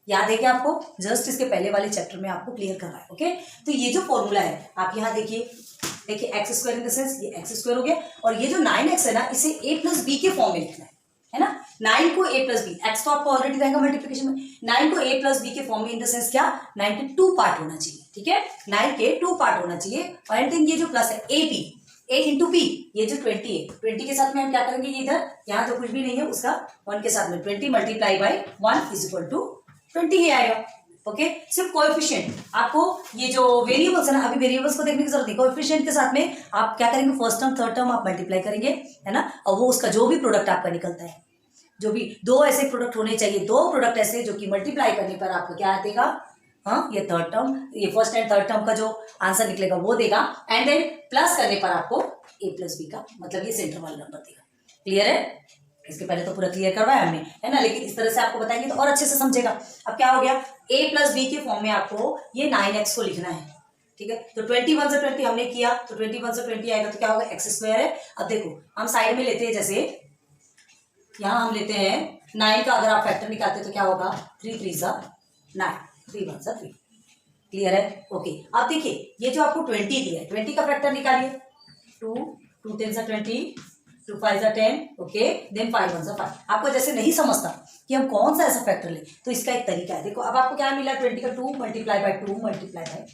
याद है क्या आपको, जस्ट इसके पहले वाले चैप्टर में आपको क्लियर करना है, ओके। तो ये जो फॉर्मूला है आप यहाँ देखिए x² इन द सेंस ये x² हो गया, और ये जो 9x है ना इसे a प्लस बी के फॉर्म में लिखना है ना। 9 को a प्लस बी, x तो आपको ऑलरेडी रहेगा मल्टीप्लिकेशन में, 9 को a प्लस बी के फॉर्म में इन द सेंस क्या, 9 के 2 पार्ट होना चाहिए, ठीक है, 9 के 2 पार्ट होना चाहिए। और देन ये जो प्लस है a b, a into B, ये जो 20 है, 20 के साथ में हम क्या करेंगे, ये इधर यहाँ तो कुछ भी नहीं है उसका 1 के साथ में 20 multiply by 1 is equal to 20 ही आएगा, ओके। सिर्फ कोएफिशिएंट आपको ये जो वेरिएबल्स है ना, अभी वेरिएबल्स को देखने की जरूरत नहीं, कोएफिशिएंट के साथ में आप क्या करेंगे, फर्स्ट टर्म थर्ड टर्म आप मल्टीप्लाई करेंगे, है ना, और वो उसका जो भी प्रोडक्ट आपका निकलता है, जो भी दो ऐसे प्रोडक्ट होने चाहिए, दो प्रोडक्ट ऐसे जो कि मल्टीप्लाई करने पर आपको क्या देगा, हाँ, ये थर्ड टर्म, ये फर्स्ट एंड थर्ड टर्म का जो आंसर निकलेगा वो देगा, एंड देन प्लस करने पर आपको a प्लस बी का मतलब ये सेंटर वाला नंबर देगा। क्लियर है, इसके पहले तो पूरा क्लियर करवाया हमने, है ना, लेकिन इस तरह से आपको बताएंगे तो और अच्छे से समझेगा। अब क्या हो गया, a प्लस बी के फॉर्म में आपको ये 9x को लिखना है, ठीक है। तो 21 से 20 हमने किया तो 21 से 20 आएगा तो क्या होगा, x² है। अब देखो हम साइड में लेते हैं, जैसे यहाँ हम लेते हैं 9 का अगर आप फैक्टर निकालते हैं तो क्या होगा, 3 3 सा 9, 3 1 सा 3। क्लियर है, ओके। अब देखिए ये जो आपको 20 दिया है, 20 का फैक्टर निकालिए, 2 2 10 सा 20, 2 5 सा 10, ओके, देन 5 1 सा 5। आपको जैसे नहीं समझता कि हम कौन सा ऐसा फैक्टर लें, तो इसका एक तरीका है, देखो अब आपको क्या मिला, 20 का 2 मल्टीप्लाई बाई 2 मल्टीप्लाई बाई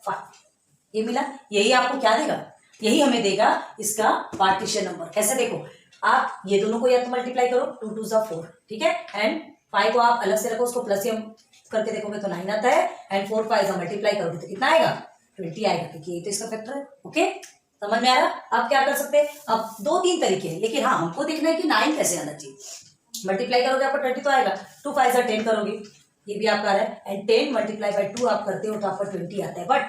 5, ये मिला, यही आपको क्या देगा, यही हमें देगा इसका पार्टीशन नंबर। कैसे, देखो आप ये दोनों को या तो मल्टीप्लाई करो, 2 2 सा 4, ठीक है, एंड 5 को आप अलग से रखो, उसको प्लस हम करके देखोगे तो 9 आता है, एंड 4 5 हम मल्टीप्लाई करोगे तो कितना आएगा, 20 आएगा, क्योंकि ये तो इसका फैक्टर है, ओके। समझ में आ रहा, आप क्या कर सकते हैं, अब 2-3 तरीके हैं, लेकिन हाँ हमको देखना है कि 9 कैसे आना चाहिए। मल्टीप्लाई करोगे आपको 20 तो आएगा, 2 5 सा 10 करोगे, ये भी आपका आ रहा है, एंड 10 मल्टीप्लाई बाई 2 आप करते हो तो आपका 20 आता है, बट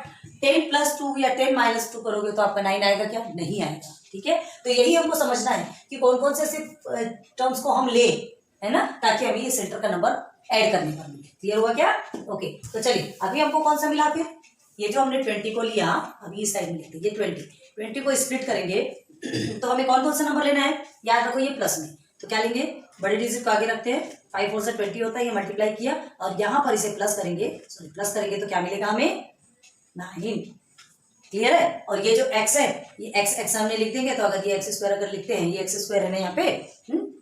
10 प्लस 2 या 10 माइनस 2 करोगे तो आपका 9 आएगा क्या, नहीं आएगा, ठीक है। तो यही हमको समझना है कि कौन कौन से ऐसे टर्म्स को हम ले, है ना, ताकि हमें ये सेंटर का नंबर ऐड करने पर मिले। क्लियर हुआ क्या, ओके। तो चलिए अभी हमको कौन सा मिला, फिर ये जो हमने 20 को लिया, अभी इस साइड में लिखते हैं, ये 20 को स्प्लिट करेंगे तो हमें कौन कौन सा नंबर लेना है, याद रखो ये प्लस में, तो क्या लेंगे, बड़े डिजिट को आगे रखते हैं, 5 4 से 20 होता है, ये मल्टीप्लाई किया और यहाँ पर इसे प्लस करेंगे, सॉरी प्लस करेंगे तो क्या मिलेगा हमें, 9। क्लियर है, और ये जो x है ये x हमने लिख देंगे, तो अगर ये x² अगर लिखते हैं, ये x² है ना यहाँ पे,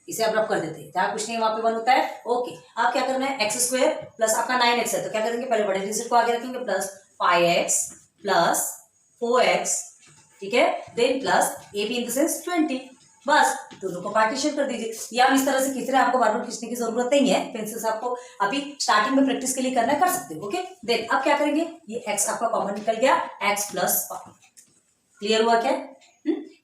इसे आप रब कर देते हैं, जहाँ कुछ नहीं वहाँ पे 1 होता है, ओके। आप क्या करना है, x² प्लस आपका 9x है, तो क्या करेंगे, पहले बड़े डिजिट को आगे रखेंगे, प्लस 5x प्लस 4x, ठीक है, then plus a b in the sense 20, बस दोनों को पार्टीशन कर दीजिए। ये हम इस तरह से खींच रहे हैं, आपको बार बार खींचने की जरूरत नहीं है, पेंसिल से आपको अभी स्टार्टिंग में प्रैक्टिस के लिए करना है, कर सकते हो, ओके। देन अब क्या करेंगे, ये x आपका कॉमन निकल गया, x प्लस 5। क्लियर हुआ क्या,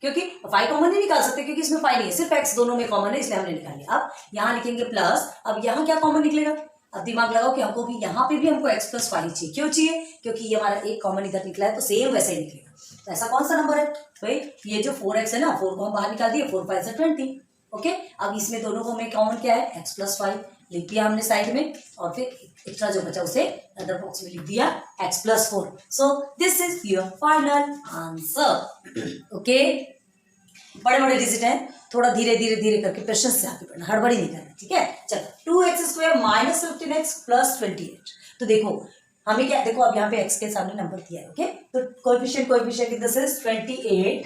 क्योंकि 5 कॉमन नहीं निकाल सकते क्योंकि इसमें 5 नहीं है, सिर्फ x दोनों में कॉमन है, इसलिए हमने निकाल लिया। अब यहाँ लिखेंगे प्लस, अब यहाँ क्या कॉमन निकलेगा, अब दिमाग लगाओ कि हमको भी यहाँ पे भी हमको x प्लस 5 चाहिए, क्यों चाहिए, क्योंकि ये हमारा एक कॉमन इधर निकला है तो सेम वैसे ही निकलेगा। तो ऐसा कौन सा नंबर है भाई, ये जो 4x है ना, 4 को हम बाहर निकाल दिए, 4 5 से 20, ओके। अब इसमें दोनों को हमें कॉमन क्या है, x प्लस 5 लिख दिया हमने साइड में, और फिर एक्स्ट्रा जो बचा उसे अदर बॉक्स में लिख दिया x plus 4। So this is your final answer, okay. बड़े बड़े डिजिट हैं, थोड़ा धीरे धीरे धीरे करके प्रश्न से आगे बढ़ना, हड़बड़ी नहीं करना, ठीक है। चलो 2x² माइनस 15x प्लस 28, तो देखो हमें क्या, देखो अब यहाँ पे x के सामने नंबर दिया है, ओके। तो coefficient this is 28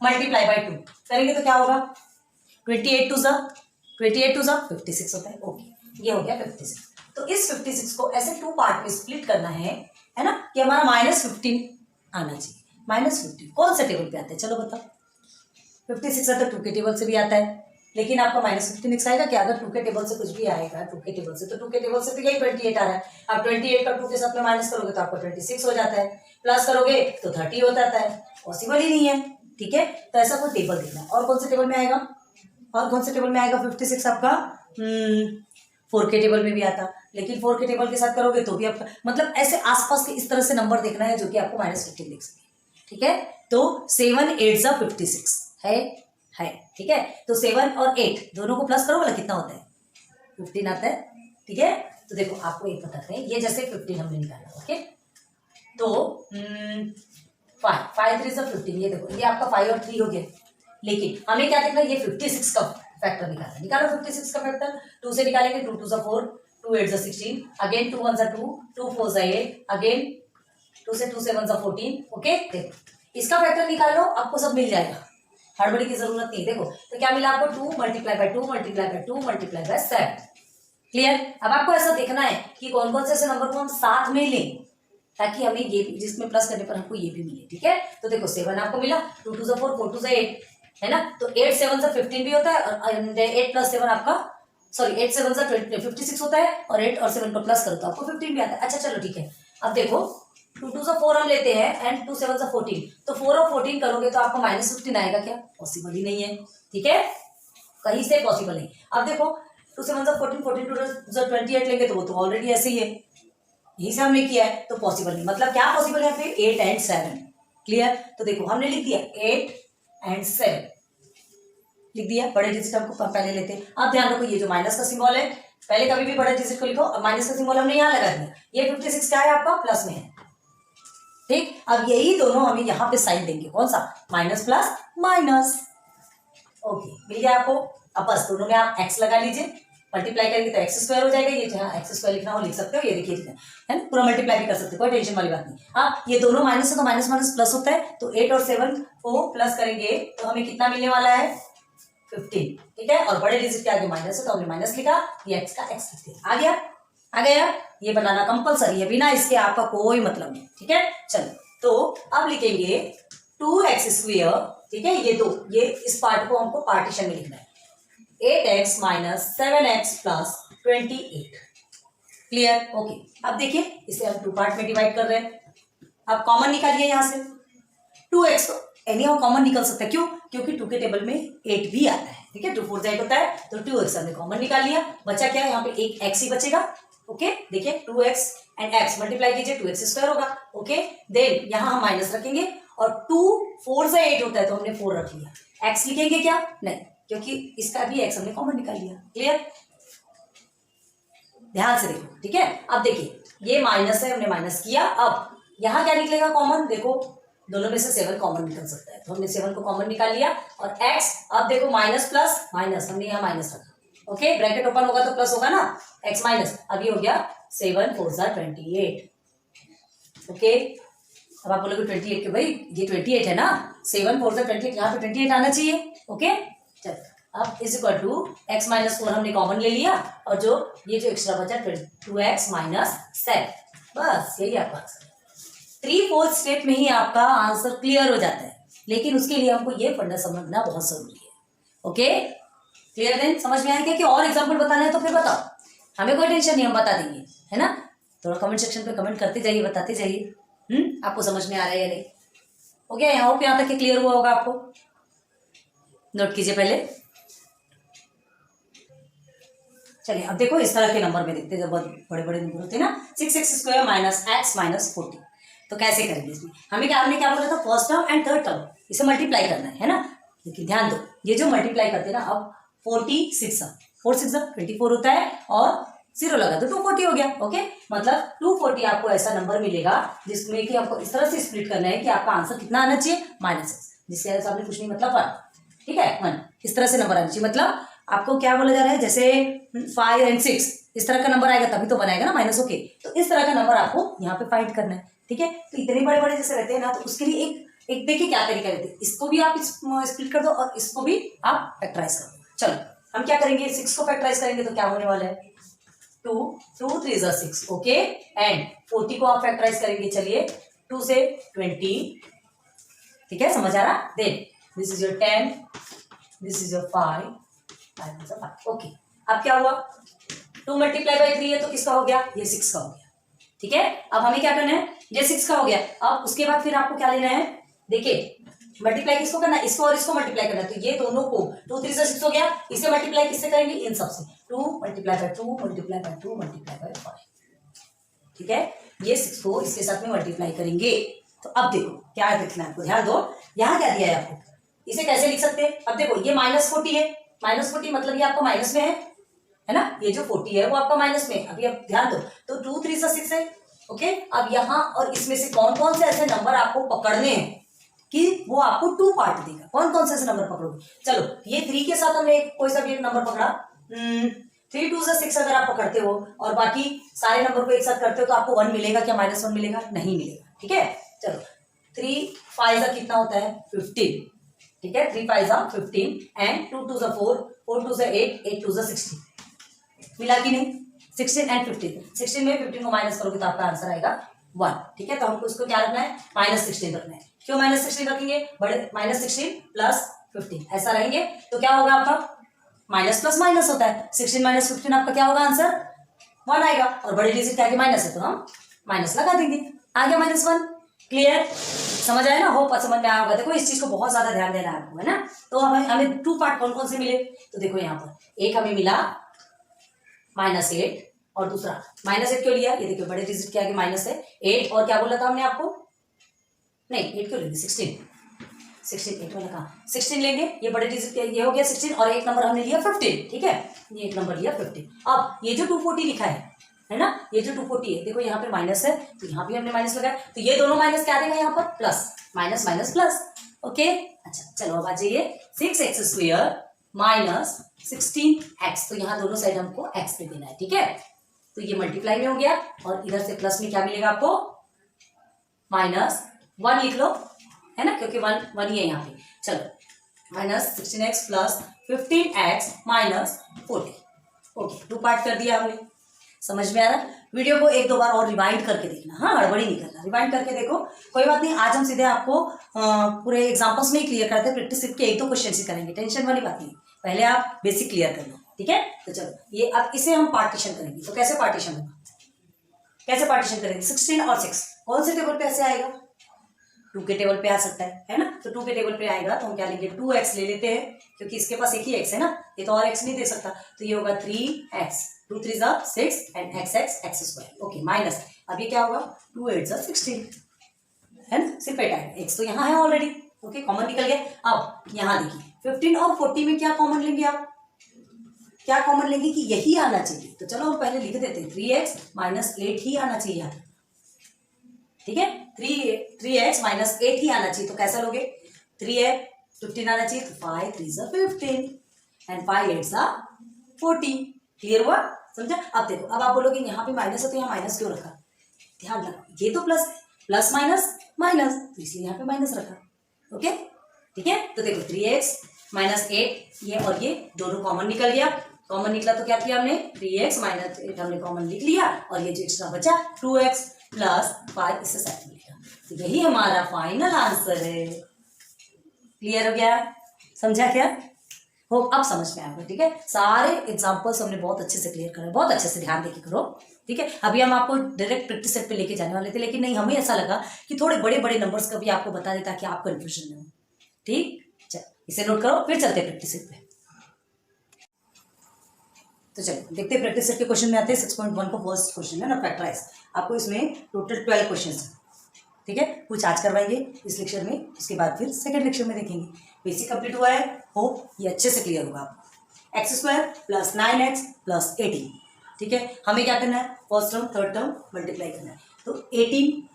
multiply by 2 करेंगे तो क्या होगा, 28 टू सा 56 होता है, ओके, ये हो गया 56। तो इस 56 को ऐसे 2 पार्ट में स्प्लिट करना है ना, कि हमारा -15 आना चाहिए। -15 कौन से टेबल पे आता है, चलो बताओ। 56 है तो 2 के टेबल से भी आता है, लेकिन आपका -15x आएगा क्या, अगर 2 के टेबल से कुछ भी आएगा 2 के टेबल से, तो 2 के टेबल से तो यही 28 आ रहा है। आप 28 का 2 के साथ में माइनस करोगे तो आपको 26 हो जाता है, प्लस करोगे तो 30 हो जाता है, पॉसिबल ही नहीं है, ठीक है। तो ऐसा कोई टेबल देना, और कौन से टेबल में आएगा, और कौन से टेबल में आएगा 56 आपका, 4 के टेबल में भी आता, लेकिन 4 के टेबल के साथ करोगे तो भी आपका, मतलब ऐसे आसपास के इस तरह से नंबर देखना है जो कि आपको -15 देख सके, ठीक है। तो 7 8 56 है, है, ठीक है। तो 7 और 8 दोनों को प्लस करो, बोला कितना होता है, 15 आता है, ठीक है। तो देखो आपको एक बताते हैं, ये जैसे 15 हमने निकाला, ओके। तो 5 3 15, ये देखो ये आपका 5 और 3 हो गया, लेकिन हमें क्या देखना है, ये 56 का फैक्टर निकालना है। निकालो 56 का फैक्टर, 2 से निकालेंगे, 2 2 4, 2 8 16, अगेन 2 1 2, 2 4 8, अगेन 2 से 2 7 14, ओके। देखो इसका फैक्टर निकाल लो, आपको सब मिल जाएगा, हड़बड़ी की जरूरत नहीं। देखो तो क्या मिला आपको, 2 multiply by 2 multiply by 2 multiply by 7, clear. अब आपको ऐसा देखना है कि कौन कौन से ऐसे नंबर को हम साथ में लें, ताकि हमें ये जिसमें प्लस करने पर हमको ये भी मिले, ठीक है। तो देखो 7 आपको मिला, 2 2 4, 4 2 8, है ना। तो 8 7 से 15 भी होता है, और 8 प्लस 7 आपका, सॉरी 8 7 से 56 होता है, और 8 और 7 को प्लस करो तो आपको 15 भी आता है। अच्छा चलो ठीक है, अब देखो 2 2 4 हम लेते हैं एंड 2 7 14, तो 4 और 14 करोगे तो आपको -15 आएगा क्या, पॉसिबल ही नहीं है, ठीक है, कहीं से पॉसिबल नहीं। अब देखो 2 7 14, 14 2 28 लेंगे तो वो तो ऑलरेडी ऐसे ही है, यही से हमने किया है, तो पॉसिबल नहीं। मतलब क्या पॉसिबल है, फिर 8 एंड 7, क्लियर। तो देखो हमने लिख दिया 8 एंड 7 लिख दिया, बड़े डिजिट हमको पहले लेते हैं। अब ध्यान रखो, ये जो माइनस का सिंबल है, पहले कभी भी बड़े डिजिट को लिखो, अब माइनस का सिंबल हमने यहाँ लगा दिया, ये 56 क्या है आपका, प्लस में है, ठीक। अब यही दोनों हमें यहाँ पे साइन देंगे, कौन सा, माइनस प्लस माइनस, ओके, मिल गया आपको। अब बस दोनों में आप एक्स लगा लीजिए, मल्टीप्लाई करेंगे तो एक्स स्क्वायर हो जाएगा, ये जहाँ एक्स स्क्वायर लिखना हो लिख सकते हो, ये देखिए है ना, पूरा मल्टीप्लाई भी कर सकते हो, कोई टेंशन वाली बात नहीं। हाँ, ये दोनों माइनस है तो माइनस माइनस प्लस होता है, तो 8 और 7 को प्लस करेंगे तो हमें कितना मिलने वाला है, 15, ठीक है। और बड़े डिजिट के आगे माइनस है तो हमने माइनस लिखा, ये एक्स का एक्स लिख दिया, आ गया, ये बनाना कंपलसरी है, बिना इसके आपका कोई मतलब नहीं, ठीक है। चलो तो अब लिखेंगे 2x स्क्वायर, ठीक है, ये इस पार्ट को हमको पार्टीशन में लिखना है, 8x minus 7x plus 28, clear, okay. अब देखिए इसे हम 2 पार्ट में डिवाइड कर रहे हैं, अब कॉमन निकालिए यहाँ से, 2x को एनी हाउ कॉमन निकल सकता है, क्यों, क्योंकि 2 के टेबल में 8 भी आता है, ठीक है, 2 4 8 होता है, तो 2x हमने कॉमन निकाल लिया, बचा क्या है यहाँ पे, एक x ही बचेगा, ओके। देखिए 2x एंड x मल्टीप्लाई कीजिए, 2x स्क्वायर होगा, ओके। देन यहाँ हम माइनस रखेंगे, और 2 4 से 8 होता है तो हमने 4 रख लिया, x लिखेंगे क्या, नहीं, क्योंकि इसका भी x हमने कॉमन निकाल लिया, क्लियर, ध्यान से देखो, ठीक है। अब देखिए ये माइनस है, हमने माइनस किया, अब यहाँ क्या निकलेगा कॉमन, देखो दोनों में से 7 कॉमन निकल सकता है, तो हमने 7 को कॉमन निकाल लिया, और x, अब देखो माइनस प्लस माइनस, हमने यहाँ माइनस रखा, ओके, ब्रैकेट ओपन होगा तो प्लस होगा ना, x माइनस, अब ये हो गया 7 4 28, ओके। अब आप बोलोगे 28 के भाई ये 28 है ना, 7 4 28, यहाँ पे 28 आना चाहिए, ओके। चलो अब is equal to x minus 4 हमने कॉमन ले लिया, और जो ये जो एक्स्ट्रा बचा 2x माइनस 7, बस यही आपका आंसर, 3/4 स्टेप में ही आपका आंसर क्लियर हो जाता है, लेकिन उसके लिए हमको ये फंडा समझना बहुत जरूरी है, ओके, क्लियर। देन समझ में आएगा कि और एग्जाम्पल बताना है तो फिर बताओ, हमें कोई टेंशन नहीं, हम बता देंगे, है ना। थोड़ा कमेंट सेक्शन पे कमेंट करते जाइए, बताते जाइए, आपको समझ में आ रहा है या नहीं, ओके। यहाँ तक क्लियर हुआ होगा आपको, नोट कीजिए पहले। चलिए अब देखो इस तरह के नंबर में देखते हैं, जब बहुत बड़े बड़े नंबर होते हैं ना, 6x square minus x minus 40, तो कैसे करेंगे इसमें, हमने क्या बोला था, first term and third term इसे मल्टीप्लाई करना है ना। लेकिन ध्यान दो, ये जो मल्टीप्लाई करते हैं ना, अब 46 4 6 24 होता है, और 0 लगा तो 240 हो गया, ओके। मतलब 240 आपको ऐसा नंबर मिलेगा जिसमें कि आपको इस तरह से स्प्लिट करना है कि आपका आंसर कितना आना चाहिए, -x, जिससे आपने कुछ नहीं मतलब 1, ठीक है, 1 इस तरह से नंबर आना चाहिए। मतलब आपको क्या बोला जा रहा है, जैसे 5 एंड 6 इस तरह का नंबर आएगा तभी तो बनाएगा ना माइनस, ओके। तो इस तरह का नंबर आपको यहाँ पे फाइंड करना है, ठीक है। तो इतने बड़े बड़े जैसे रहते हैं ना, तो उसके लिए एक देखिए क्या तरीका रहते हैं, इसको भी आप स्प्लिट कर दो और इसको भी आप फैक्टराइज कर दो। चलो हम क्या करेंगे, 6 को फैक्टराइज करेंगे तो क्या होने वाला है, 2 2 3 6, ओके, एंड 40 को आप फैक्टराइज करेंगे, चलिए 2 से 20, ठीक है, समझ आ रहा। Then this is your 10, this is your 5 okay. अब क्या हुआ, 2 मल्टीप्लाई बाई 3 है तो किसका हो गया, ये 6 का हो गया, ठीक है। अब हमें क्या करना है, ये 6 का हो गया, अब उसके बाद फिर आपको क्या लेना है, देखिए मल्टीप्लाई किसको करना है, इसको और इसको मल्टीप्लाई करना है, तो ये दोनों को 2 3 6 हो गया, इसे मल्टीप्लाई किससे करेंगे, इन सबसे, 2 multiply by 2 multiply by 2 multiply by 5, ठीक है। ये 6 को इसके साथ में मल्टीप्लाई करेंगे, तो अब देखो क्या देखना है आपको, ध्यान दो, यहाँ क्या दिया है आपको, इसे कैसे लिख सकते हैं? अब देखो ये -40 है, -40 मतलब ये आपका माइनस में है ना, ये जो 40 है वो आपका माइनस में। अभी अब ध्यान दो, तो 2 3 6 है। ओके, अब यहाँ और इसमें से कौन कौन से ऐसे नंबर आपको पकड़ने हैं कि वो आपको 2 पार्ट देगा? कौन कौन से ऐसे नंबर पकड़ोगे? चलो, ये 3 के साथ हमने कोई सा भी एक नंबर पकड़ा, 3 2 6 अगर आप पकड़ते हो और बाकी सारे नंबर को एक साथ करते हो तो आपको 1 मिलेगा क्या? -1 मिलेगा? नहीं मिलेगा। ठीक है, चलो 3 5 कितना होता है? 15। ठीक है, 3 5 15 एंड 2 2 4 4 2 8 8 2 16 मिला कि नहीं? 16 एंड 15, 16 में 15 को माइनस करोगे तो आपका आंसर आएगा 1। ठीक है, तो हमको इसको क्या रखना है? -16 रखना है। क्यों -16 रखेंगे? बड़े -16 प्लस 15 ऐसा रहेंगे तो क्या होगा आपका? माइनस प्लस माइनस होता है, 16 - 15 आपका क्या होगा? आंसर 1 आएगा। और बड़े डिजिट के आगे माइनस है तो हम माइनस लगा देंगे, आ गया -1। क्लियर? समझ आया ना? होप समझ में आया होगा। देखो इस चीज को बहुत ज्यादा ध्यान देना है आपको, है ना? तो हमें 2 पार्ट कौन कौन से मिले? तो देखो यहाँ पर एक हमें मिला -8 और दूसरा -8 क्यों लिया? ये देखिए बड़े डिजिट के आगे माइनस है, 8 और क्या बोला था हमने आपको? नहीं 8 क्यों लेंगे? 16 8 वाला कहाँ? 16 लेंगे, ये बड़े डिजिट के ये हो गया 16 और एक नंबर हमने लिया 15। ठीक है, ये एक नंबर लिया 15। अब ये जो 240 लिखा है ना, ये जो 240 है, देखो यहाँ पे माइनस है तो यहाँ भी हमने माइनस लगाया, तो ये दोनों माइनस क्या देगा यहाँ पर? Plus, minus minus plus. Okay, अच्छा चलो अब आ जाइए 6x² -16x, तो यहाँ दोनों साइड हमको x पे देना है। ठीक है, तो ये मल्टीप्लाई में हो गया और इधर से प्लस में क्या मिलेगा आपको? -1 लिख लो, है ना, क्योंकि 1 ही है यहाँ पे। चलो -16x plus 15x -40। Okay, 2 part कर दिया हमने। समझ में आ रहा? वीडियो को 1 2 बार और रिवाइंड करके देखना, हाँ हड़बड़ी नहीं करना, रिवाइंड करके देखो, कोई बात नहीं। आज हम सीधे आपको पूरे एग्जाम्पल्स में ही क्लियर करते हैं, प्रैक्टिस के 1 2 क्वेश्चन ही करेंगे, टेंशन वाली बात नहीं। पहले आप बेसिक क्लियर कर लो। ठीक है, तो चलो ये अब इसे हम पार्टीशन करेंगे, तो कैसे पार्टीशन होगा? कैसे पार्टीशन करेंगे? 16 और 6 कौन से टेबल पे ऐसे आएगा? 2 के टेबल पे आ सकता है ना, तो 2 के टेबल पे आएगा तो हम क्या लेंगे? 2x ले लेते हैं, क्योंकि इसके पास एक ही x है ना, ये तो और x नहीं दे सकता, तो ये होगा 3x, 2 3 6 and x²। Okay, minus अब ये क्या होगा? 2 8 16, है ना, सिर्फ 8 आएगा, x तो यहाँ है ऑलरेडी। ओके, कॉमन निकल गया। अब यहाँ देखिए 15 और 40 में क्या कॉमन लेंगे आप? क्या कॉमन लेंगे कि यही आना चाहिए? तो चलो हम पहले लिख देते हैं 3x -8 ही आना चाहिए यहाँ। ठीक है, 3x -8 ही आना चाहिए, तो कैसा लोगे? 3 है 15 आना चाहिए, तो 5 3 15 एंड 5 8 40। क्लियर हुआ? समझा? अब देखो, अब आप बोलोगे यहाँ पे माइनस है तो यहाँ माइनस क्यों रखा? ध्यान रखो, ये तो प्लस है, प्लस माइनस माइनस, तो इसलिए यहाँ पे माइनस रखा। ओके, ठीक है, तो देखो 3x -8 ये और ये दोनों कॉमन निकल गया। कॉमन निकला तो क्या किया हमने? 3x -8 हमने कॉमन लिख लिया और ये जो एक्स्ट्रा बचा 2x प्लस 5 इससे साइड में लिखा, तो यही हमारा फाइनल आंसर है। क्लियर हो गया? समझा क्या? हो, अब समझ में आएगा। ठीक है, सारे एग्जांपल्स हमने बहुत अच्छे से क्लियर करे, बहुत अच्छे से ध्यान देके करो। ठीक है, अभी हम आपको डायरेक्ट प्रैक्टिस सेट पे लेके जाने वाले थे, लेकिन नहीं, हमें ऐसा लगा कि थोड़े बड़े बड़े नंबर्स का भी आपको बता दें ताकि आप कंफ्यूजन में हो। ठीक, चलो इसे नोट करो, फिर चलते प्रैक्टिस सेट पे। तो चलो देखते हैं प्रैक्टिस सेट के क्वेश्चन में आते हैं। 6.1 को फर्स्ट क्वेश्चन है ना, फैक्टराइज। आपको इसमें टोटल 12 क्वेश्चन है। ठीक है, कुछ आज करवाएंगे इस लेक्चर में, उसके बाद फिर सेकंड लेक्चर में देखेंगे। बेसिक कंप्लीट हुआ है, होप ये अच्छे से क्लियर होगा आपको। x² + 9x + 18। ठीक है, हमें क्या करना है? First term third term multiply करना है, तो 18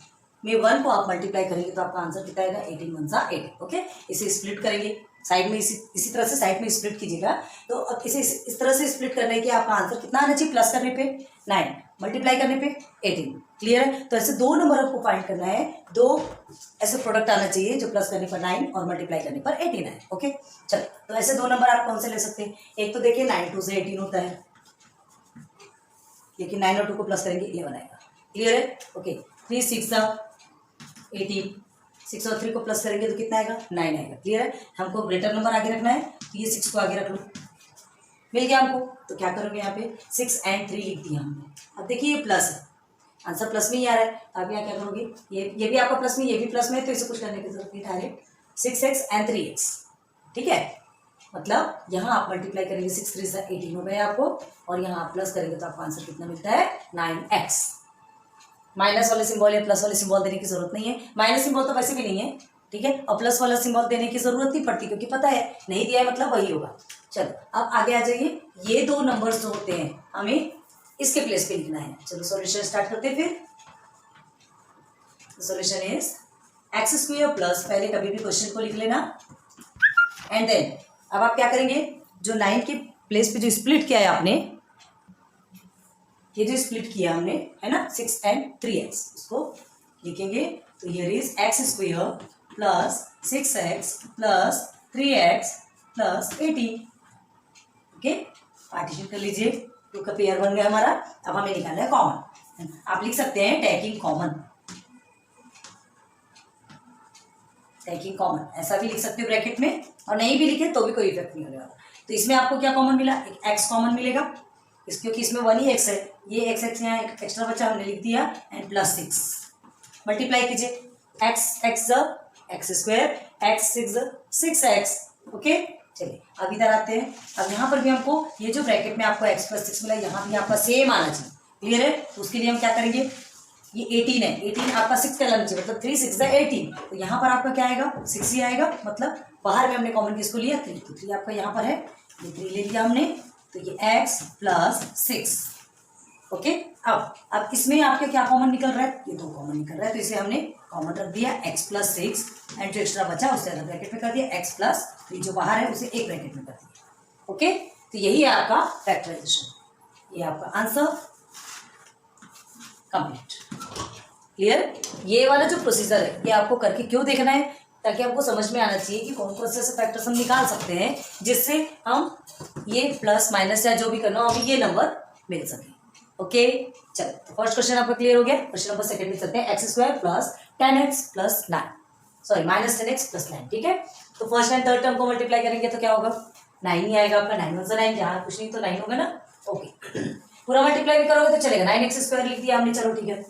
में 1 को आप मल्टीप्लाई करेंगे तो आपका आंसर कितना आएगा? 18 1 18। ओके, इसे स्प्लिट करेंगे साइड में, इसी तरह से साइड में स्प्लिट कीजिएगा। तो अब इसे इस तरह से स्प्लिट करने के आपका आंसर कितना आना चाहिए? प्लस करने पे 9, मल्टीप्लाई करने पे 18। क्लियर है? तो ऐसे 2 नंबर आपको फाइंड करना है, 2 ऐसे प्रोडक्ट आना चाहिए जो प्लस करने पर 9 और मल्टीप्लाई करने पर 18 है। ओके, चलो तो ऐसे 2 नंबर आप कौन से ले सकते हैं? एक तो देखिए 9 2 से 18 होता है, लेकिन 9 और 2 को प्लस करेंगे 11 आएगा। क्लियर है? ओके, 3 6 18, 6 और 3 को प्लस करेंगे तो कितना आएगा? 9 आएगा। क्लियर है? हमको ग्रेटर नंबर आगे रखना है, तो ये 6 को आगे रख लो, मिल गया हमको। तो क्या करोगे यहाँ पे? 6 और 3 लिख दिया हमने। अब देखिए ये प्लस है, आंसर प्लस में ही आ रहा है, तो आप यहाँ क्या करोगे? ये भी आपका प्लस में, ये भी प्लस में है, तो इसे कुछ करने की जरूरत नहीं, डायरेक्ट 6x और 3x। ठीक है, मतलब यहाँ आप मल्टीप्लाई करेंगे 6 3 18 हो गए आपको, और यहाँ आप प्लस करेंगे तो आपको आंसर कितना मिलता है? 9x। माइनस वाले सिंबल या प्लस वाले सिंबल देने की जरूरत नहीं है, माइनस सिंबल तो वैसे भी नहीं है, ठीक है, और प्लस वाला सिंबल देने की जरूरत नहीं पड़ती क्योंकि पता है नहीं दिया है मतलब वही होगा। चलो अब आगे आ जाइए, ये दो नंबर्स जो होते हैं हमें इसके प्लेस पे लिखना है। चलो सॉल्यूशन स्टार्ट करते हैं फिर। Solution is x square plus, पहले कभी भी क्वेश्चन को लिख लेना, एंड देन अब आप क्या करेंगे, जो 9 के प्लेस पे जो स्प्लिट किया है आपने, ये जो स्प्लिट किया हमने है ना 6 and 3x, उसको लिखेंगे। तो here is x square plus 6x plus 3x plus 18। Okay, partition कर लीजिए, 2 का पेयर बन गया हमारा। अब हमें निकालना है कॉमन। आप लिख सकते हैं टेकिंग कॉमन, टेकिंग कॉमन ऐसा भी लिख सकते हो ब्रैकेट में, और नहीं भी लिखे तो भी कोई इफेक्ट नहीं होने वाला। तो इसमें आपको क्या कॉमन मिला, एक एक्स कॉमन मिलेगा क्योंकि इसमें 1 ही एक्स है, ये एक्स यहाँ एक एक्स्ट्रा बचा हमने लिख दिया, एंड प्लस 6 मल्टीप्लाई कीजिए, x x x square, x 6x। Okay, चलिए अब इधर आते हैं। अब यहाँ पर भी हमको ये जो ब्रैकेट में आपको x + 6 मिला, यहाँ भी आपका सेम आना चाहिए। क्लियर है, तो उसके लिए हम क्या करेंगे, ये 18 है, 18 आपका 6 का लाना चाहिए, मतलब 3 6 18। तो यहाँ पर आपका क्या आएगा, 6 ही आएगा, मतलब बाहर में हमने कॉमन किसको लिया, 3। तो 3 आपका यहाँ पर है, ये 3 ले लिया हमने, तो ये x + 6। ओके, अब इसमें आपके क्या कॉमन निकल रहा है, ये 2 कॉमन निकल रहा है, तो इसे हमने कॉमन रख दिया x + 6, एंड जो एक्स्ट्रा बचा उसे अलग ब्रैकेट में कर दिया, x + 3 जो बाहर है उसे एक ब्रैकेट में कर दिया। ओके, तो यही है आपका फैक्टराइजेशन, ये आपका आंसर कंप्लीट। क्लियर, ये वाला जो प्रोसीजर है ये आपको करके क्यों देखना है, ताकि आपको समझ में आना चाहिए कि कौन कौन से ऐसे फैक्टर्स हम निकाल सकते हैं जिससे हम ये प्लस माइनस या जो भी करना हो हमें ये नंबर मिल सके। ओके, चलो तो फर्स्ट क्वेश्चन आपका क्लियर हो गया। क्वेश्चन नंबर सेकंड में चलते हैं, x² plus 10x plus 9, sorry minus 10x plus 9। ठीक है, तो फर्स्ट एंड थर्ड टर्म को मल्टीप्लाई करेंगे तो क्या होगा, 9 ही आएगा आपका, 9 × 9, यहाँ कुछ नहीं तो 9 होगा ना। ओके, पूरा मल्टीप्लाई भी करोगे तो चलेगा, 9x² लिख दिया हमने, चलो ठीक है।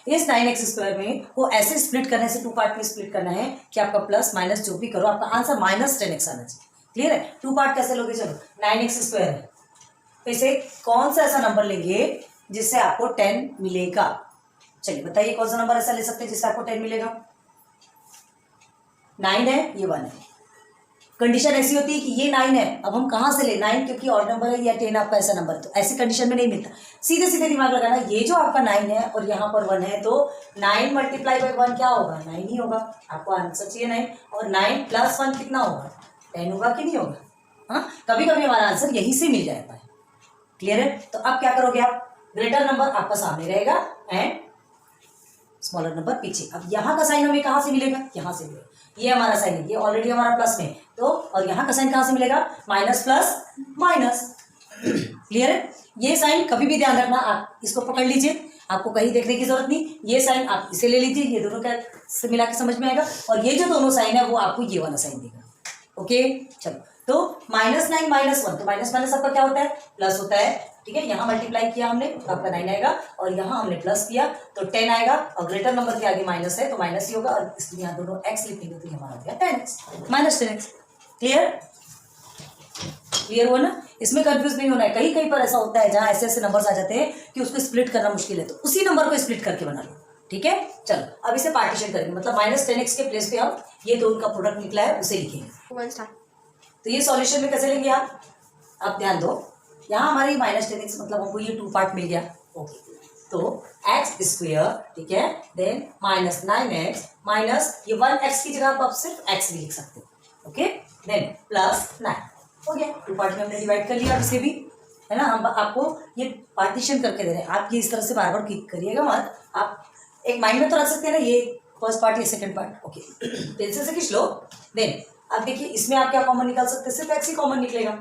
इस 9x² में को ऐसे स्प्लिट करने से 2 पार्ट में स्प्लिट करना है कि आपका प्लस माइनस जो भी करो आपका आंसर -10x आना चाहिए। क्लियर है, 2 पार्ट कैसे लोगे, चलो 9x² है, तो इसे कौन सा ऐसा नंबर लेंगे जिससे आपको 10 मिलेगा, चलिए बताइए कौन सा नंबर ऐसा ले सकते हैं जिससे आपको 10 मिलेगा। 9 है, ये 1 है, कंडीशन ऐसी होती है कि ये 9 है, अब हम कहाँ से ले 9, क्योंकि ऑड नंबर है, या 10 आपका ऐसा नंबर है, तो ऐसी कंडीशन में नहीं मिलता। सीधे सीधे दिमाग लगाना, ये जो आपका 9 है और यहाँ पर 1 है, तो 9 × 1 क्या होगा, 9 ही होगा, आपको आंसर चाहिए 9, और 9 + 1 कितना होगा, 10 होगा कि नहीं होगा। हाँ, कभी कभी हमारा आंसर यहीं से मिल जाता है। क्लियर है, तो अब क्या करोगे आप, ग्रेटर नंबर आपका सामने रहेगा एंड स्मॉलर नंबर पीछे। अब यहाँ का साइन हमें कहाँ से मिलेगा, यहाँ से मिलेगा, ये हमारा साइन है, ये ऑलरेडी हमारा प्लस में, तो और यहाँ का साइन कहाँ से मिलेगा, माइनस प्लस माइनस। क्लियर है, ये साइन कभी भी ध्यान रखना, आप इसको पकड़ लीजिए, आपको कहीं देखने की जरूरत नहीं, ये साइन आप इसे ले लीजिए, ये दोनों का से मिला के समझ में आएगा, और ये जो दोनों साइन है वो आपको ये वाला साइन देगा। ओके, चलो तो -9 -1, तो माइनस माइनस आपका क्या होता है, प्लस होता है। ठीक है, यहाँ मल्टीप्लाई किया हमने तो आपका 9 आएगा, और यहाँ हमने प्लस किया तो 10 आएगा, और ग्रेटर नंबर के आगे माइनस है तो माइनस ही होगा, और इसलिए यहाँ दोनों x लिखेंगे तो हमारा हो गया 10x -10x। क्लियर, क्लियर हुआ ना, इसमें कंफ्यूज नहीं होना है। कहीं कहीं पर ऐसा होता है जहाँ ऐसे ऐसे नंबर्स आ जाते हैं कि उसको स्प्लिट करना मुश्किल है, तो उसी नंबर को स्प्लिट करके बना लो। ठीक है, चलो अब इसे पार्टीशन करेंगे, मतलब -10x के प्लेस पे हम ये दो का प्रोडक्ट निकला है उसे लिखेंगे। तो ये सॉल्यूशन में कैसे लेंगे आप ध्यान दो, यहाँ हमारी -10x मतलब हमको ये 2 पार्ट मिल गया। ओके, तो x², ठीक है, देन -9x माइनस ये 1x की जगह आप सिर्फ x भी लिख सकते हो। ओके, देन +9 हो गया, 2 पार्ट में हमने डिवाइड कर लिया इसे भी, है ना। हम आपको ये पार्टीशन करके दे रहे हैं, आप ये इस तरह से बार बार क्लिक करिएगा मत, आप एक माइंड में तो रख सकते हैं ना, ये फर्स्ट पार्ट ये सेकंड पार्ट। ओके, पेंसिल से खींच लो। देन अब देखिए इसमें आप क्या कॉमन निकाल सकते हैं, सिर्फ x ही कॉमन निकलेगा,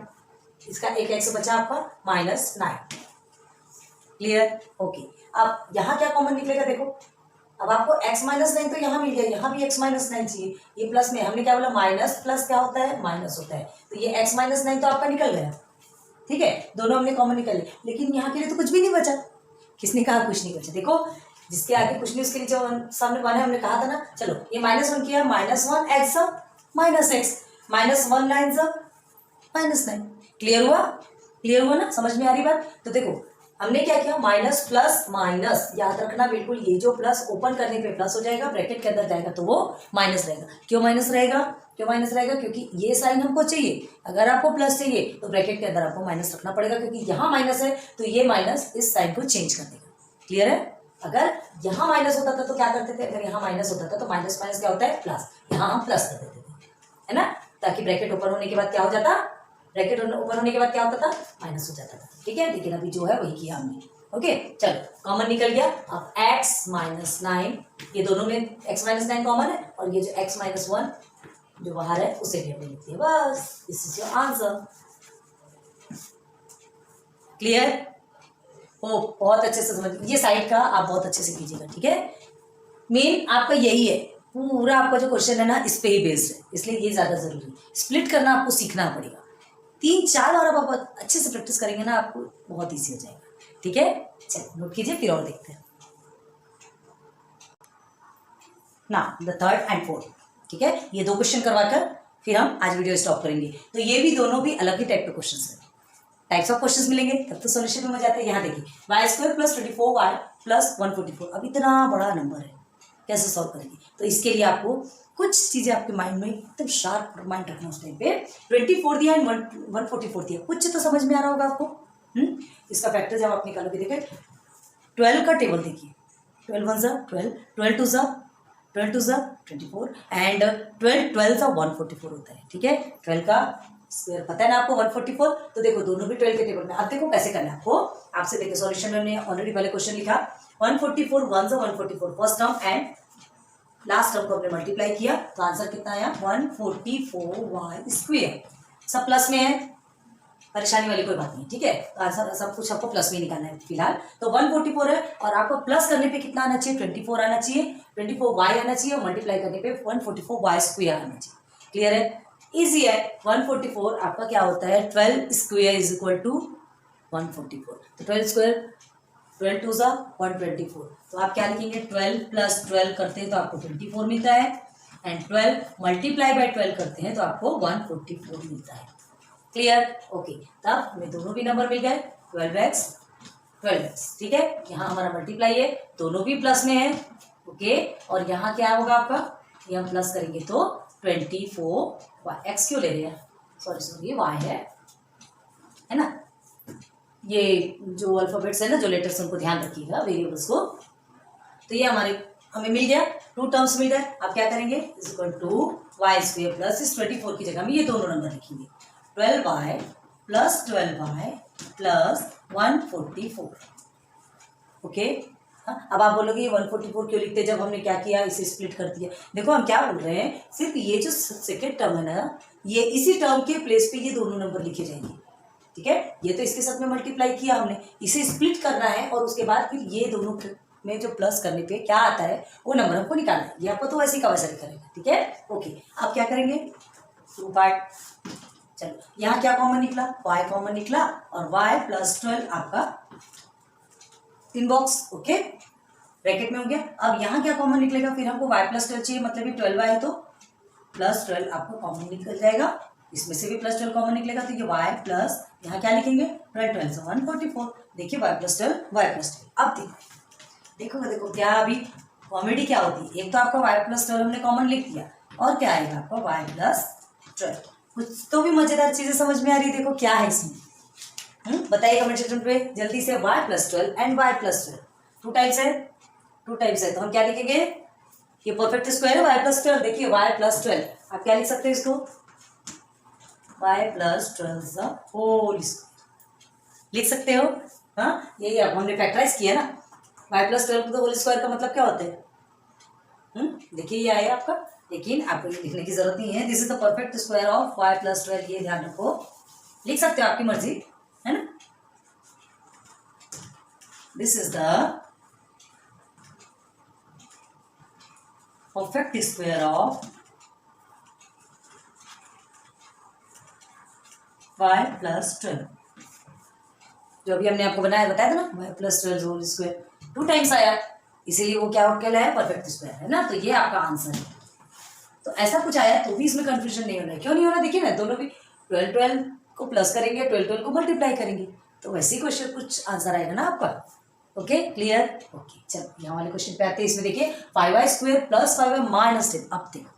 इसका एक x बचा आपका -9। क्लियर, ओके, अब यहाँ क्या कॉमन निकलेगा, देखो अब आपको x -9 तो यहाँ मिल गया, यहाँ भी x -9 चाहिए, ये प्लस में हमने क्या बोला, माइनस प्लस क्या होता है, माइनस होता है, तो ये x -9 तो आपका निकल गया। ठीक है, दोनों हमने कॉमन निकाले, लेकिन यहाँ के लिए तो कुछ भी नहीं बचा। किसने कहा कुछ नहीं बचा, देखो जिसके आगे कुछ नहीं उसके नीचे सामने 1 है, हमने कहा था ना। चलो ये -1 किया, -1x -x, -1 9 -9। क्लियर हुआ, क्लियर हुआ ना, समझ में आ रही बात। तो देखो हमने क्या किया, माइनस प्लस माइनस, याद रखना बिल्कुल, ये जो प्लस ओपन करने पे प्लस हो जाएगा, ब्रैकेट के अंदर जाएगा तो वो माइनस रहेगा। क्यों माइनस रहेगा, क्यों माइनस रहेगा, क्योंकि ये साइन हमको चाहिए। अगर आपको प्लस चाहिए तो ब्रैकेट के अंदर आपको माइनस रखना पड़ेगा, क्योंकि यहाँ माइनस है तो ये माइनस इस साइन को चेंज कर देगा। क्लियर है। अगर यहाँ माइनस होता था तो क्या करते थे, अगर यहाँ माइनस होता था तो माइनस माइनस क्या होता है, प्लस, यहाँ हम प्लस कर देते थे, है ना, ताकि ब्रैकेट ओपन होने के बाद क्या हो जाता, ब्रैकेट ओपन होने के बाद क्या होता था, माइनस हो जाता था। ठीक है, लेकिन अभी जो है वही किया हमने। ओके, चलो कॉमन निकल गया। अब x माइनस 9, ये दोनों में x माइनस 9 कॉमन है, और ये जो x माइनस 1 जो बाहर है उसे भी हमने लिख दिया, बस this is your answer. Clear हो, बहुत अच्छे से समझ, ये साइड का आप बहुत अच्छे से कीजिएगा। ठीक है, मेन आपका यही है, पूरा आपका जो क्वेश्चन है ना इस पे ही बेस्ड है, इसलिए ये ज्यादा जरूरी है। स्प्लिट करना आपको सीखना पड़ेगा, 3-4 बार आप अच्छे से प्रैक्टिस करेंगे ना, आपको बहुत ईजी हो जाएगा। ठीक है, चलिए नोट कीजिए, फिर और देखते हैं ना द थर्ड एंड फोर्थ। ठीक है, ये 2 क्वेश्चन करवाकर फिर हम आज वीडियो स्टॉप करेंगे। तो ये भी दोनों भी अलग ही टाइप के क्वेश्चन है, टाइप्स ऑफ क्वेश्चंस मिलेंगे, तब तो सॉल्यूशन में मजा आता है। यहाँ देखिए, y² + 24y + 144, अब इतना बड़ा नंबर है, कैसे सॉल्व करेंगे। तो इसके लिए आपको कुछ चीजें आपके माइंड में एकदम शार्प माइंड रखना। उस टाइम पे 24 दिया एंड 144 दिया, कुछ तो समझ में आ रहा होगा आपको। इसका फैक्टर जब आप निकालोगे, देखिए 12 का टेबल देखिए, 12 1 ज़ा 12, 12 2 ज़ा 24 एंड 12 144 होता है। ठीक है, 12 का स्क्वायर पता है ना आपको 144, तो देखो दोनों भी 12 के टेबल में। अब देखो कैसे करना है आपको, आपसे देखिए सॉल्यूशन में हमने ऑलरेडी पहले क्वेश्चन लिखा, 144 1 ज़ा 144 first term and last term को हमने मल्टीप्लाई किया, तो आंसर कितना आया 144y²। सब प्लस में है, परेशानी वाली कोई बात नहीं। ठीक है, तो आंसर सब कुछ आपको प्लस में निकालना है फिलहाल। तो 144 है, और आपको प्लस करने पे कितना आना चाहिए, 24 आना चाहिए, 24y आना चाहिए, और मल्टीप्लाई करने पे 144y² आना चाहिए। क्लियर है, इजी है। 144 आपका क्या होता है, 12² = 144, तो 12² 12 2 ज़ा 124, तो आप क्या लिखेंगे, 12 + 12 करते हैं तो आपको 24 मिलता है, एंड 12 × 12 करते हैं तो आपको 144 मिलता है। क्लियर, ओके, तब हमें दोनों भी नंबर मिल गए, 12x 12x। ठीक है, यहाँ हमारा मल्टीप्लाई है, दोनों भी प्लस में है। ओके, और यहाँ क्या होगा आपका, ये हम प्लस करेंगे तो 24y, x क्यों ले रहे हैं, सॉरी y है ना, ये जो अल्फाबेट्स है ना, जो लेटर्स, उनको ध्यान रखिएगा, वेरिएबल्स को। तो ये हमें मिल गया, 2 टर्म्स मिल गए। आप क्या करेंगे, = y² प्लस इस 24 की जगह में ये दोनों नंबर लिखेंगे, 12y + 12y + 144। ओके, अब आप बोलोगे ये 144 क्यों लिखते हैं, जब हमने क्या किया, इसे स्प्लिट कर दिया। देखो हम क्या बोल रहे हैं, सिर्फ ये जो सेकेंड टर्म है ना, ये इसी टर्म के प्लेस पे ये दोनों नंबर लिखे जाएंगे। ठीक है, ये तो इसके साथ में मल्टीप्लाई किया हमने, इसे स्प्लिट करना है, और उसके बाद फिर ये दोनों में जो प्लस करने पे क्या आता है वो नंबर हमको निकालना है। ये आपको तो वैसे ही का वैसा करेगा। ठीक है, ओके, आप क्या करेंगे, 2 पार्ट। चलो, यहाँ क्या कॉमन निकला, y कॉमन निकला, और y + 12 आपका इन बॉक्स। ओके, ब्रैकेट में हो गया। अब यहाँ क्या कॉमन निकलेगा, फिर हमको y + 12 चाहिए, मतलब ये 12y है तो +12 आपको कॉमन निकल जाएगा, इसमें से भी +12 कॉमन निकलेगा, तो ये y प्लस यहाँ क्या लिखेंगे, 12 से 144। देखिए y + 12। अब देखो क्या अभी कॉमेडी क्या होती है, एक तो आपका y + 12 हमने कॉमन लिख दिया, और क्या आएगा आपका y + 12। कुछ तो भी मजेदार चीजें समझ में आ रही है, देखो क्या है इसमें, बताइए कमेंट सेक्शन पे जल्दी से। y + 12 एंड y + 12 2 टाइप्स है, तो हम क्या लिखेंगे, ये परफेक्ट स्क्वायर है y + 12। देखिए y + 12, आप क्या लिख सकते हैं इसको, y + 12 होल स्क्वायर लिख सकते हो। हाँ, यही अब हमने फैक्टराइज किया ना, y + 12 होल स्क्वायर का मतलब क्या होता है, देखिए ये आया आपका, लेकिन आपको ये लिखने की जरूरत नहीं है। This is the perfect square of y + 12, ये ध्यान रखो, लिख सकते हो, आपकी मर्जी है ना। This is the perfect square of y + 12, जो अभी हमने आपको बताया था ना, y + 12 होल स्क्वायर 2 टाइम्स आया, इसीलिए वो क्या कहलाया, परफेक्ट स्क्वायर है ना। तो ये आपका आंसर है। तो ऐसा कुछ आया तो भी इसमें कंफ्यूजन नहीं होना है। क्यों नहीं होना, देखिए ना, दोनों भी 12 को प्लस करेंगे, 12 को मल्टीप्लाई करेंगे, तो वैसे ही क्वेश्चन कुछ आंसर आएगा ना आपका। Okay clear. ओके चलो यहाँ वाले क्वेश्चन पे आते हैं। इसमें देखिए 5y² + 5y - 10। अब देखो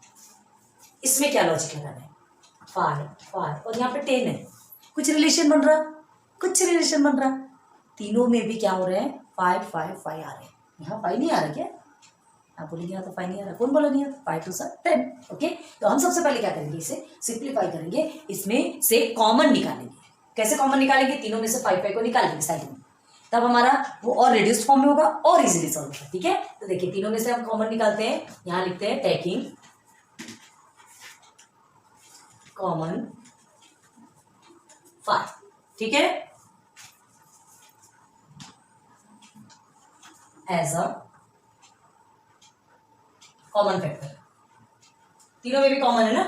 इसमें क्या लॉजिक लगाना है। 5 और यहाँ पे 10 है, कुछ रिलेशन बन रहा, कुछ रिलेशन बन रहा। तीनों में भी क्या हो रहे हैं, 5 5 5 आ रहे हैं। यहाँ 5 नहीं आ रहा क्या, आप बोलेंगे यहाँ तो 5 नहीं आ रहा, कौन बोला नहीं आ रहा, 5 2 10। ओके तो हम सबसे पहले क्या करेंगे, इसे सिंप्लीफाई करेंगे, इसमें से कॉमन निकालेंगे। कैसे कॉमन निकालेंगे, तीनों में से 5 5 को निकालेंगे साइड में, तब हमारा वो और रिड्यूस्ड फॉर्म में होगा और इजीली सॉल्व होगा। ठीक है तो देखिए तीनों में से हम कॉमन निकालते हैं। यहाँ लिखते हैं टेकिंग कॉमन 5। ठीक है एज अ कॉमन फैक्टर, तीनों में भी कॉमन है ना,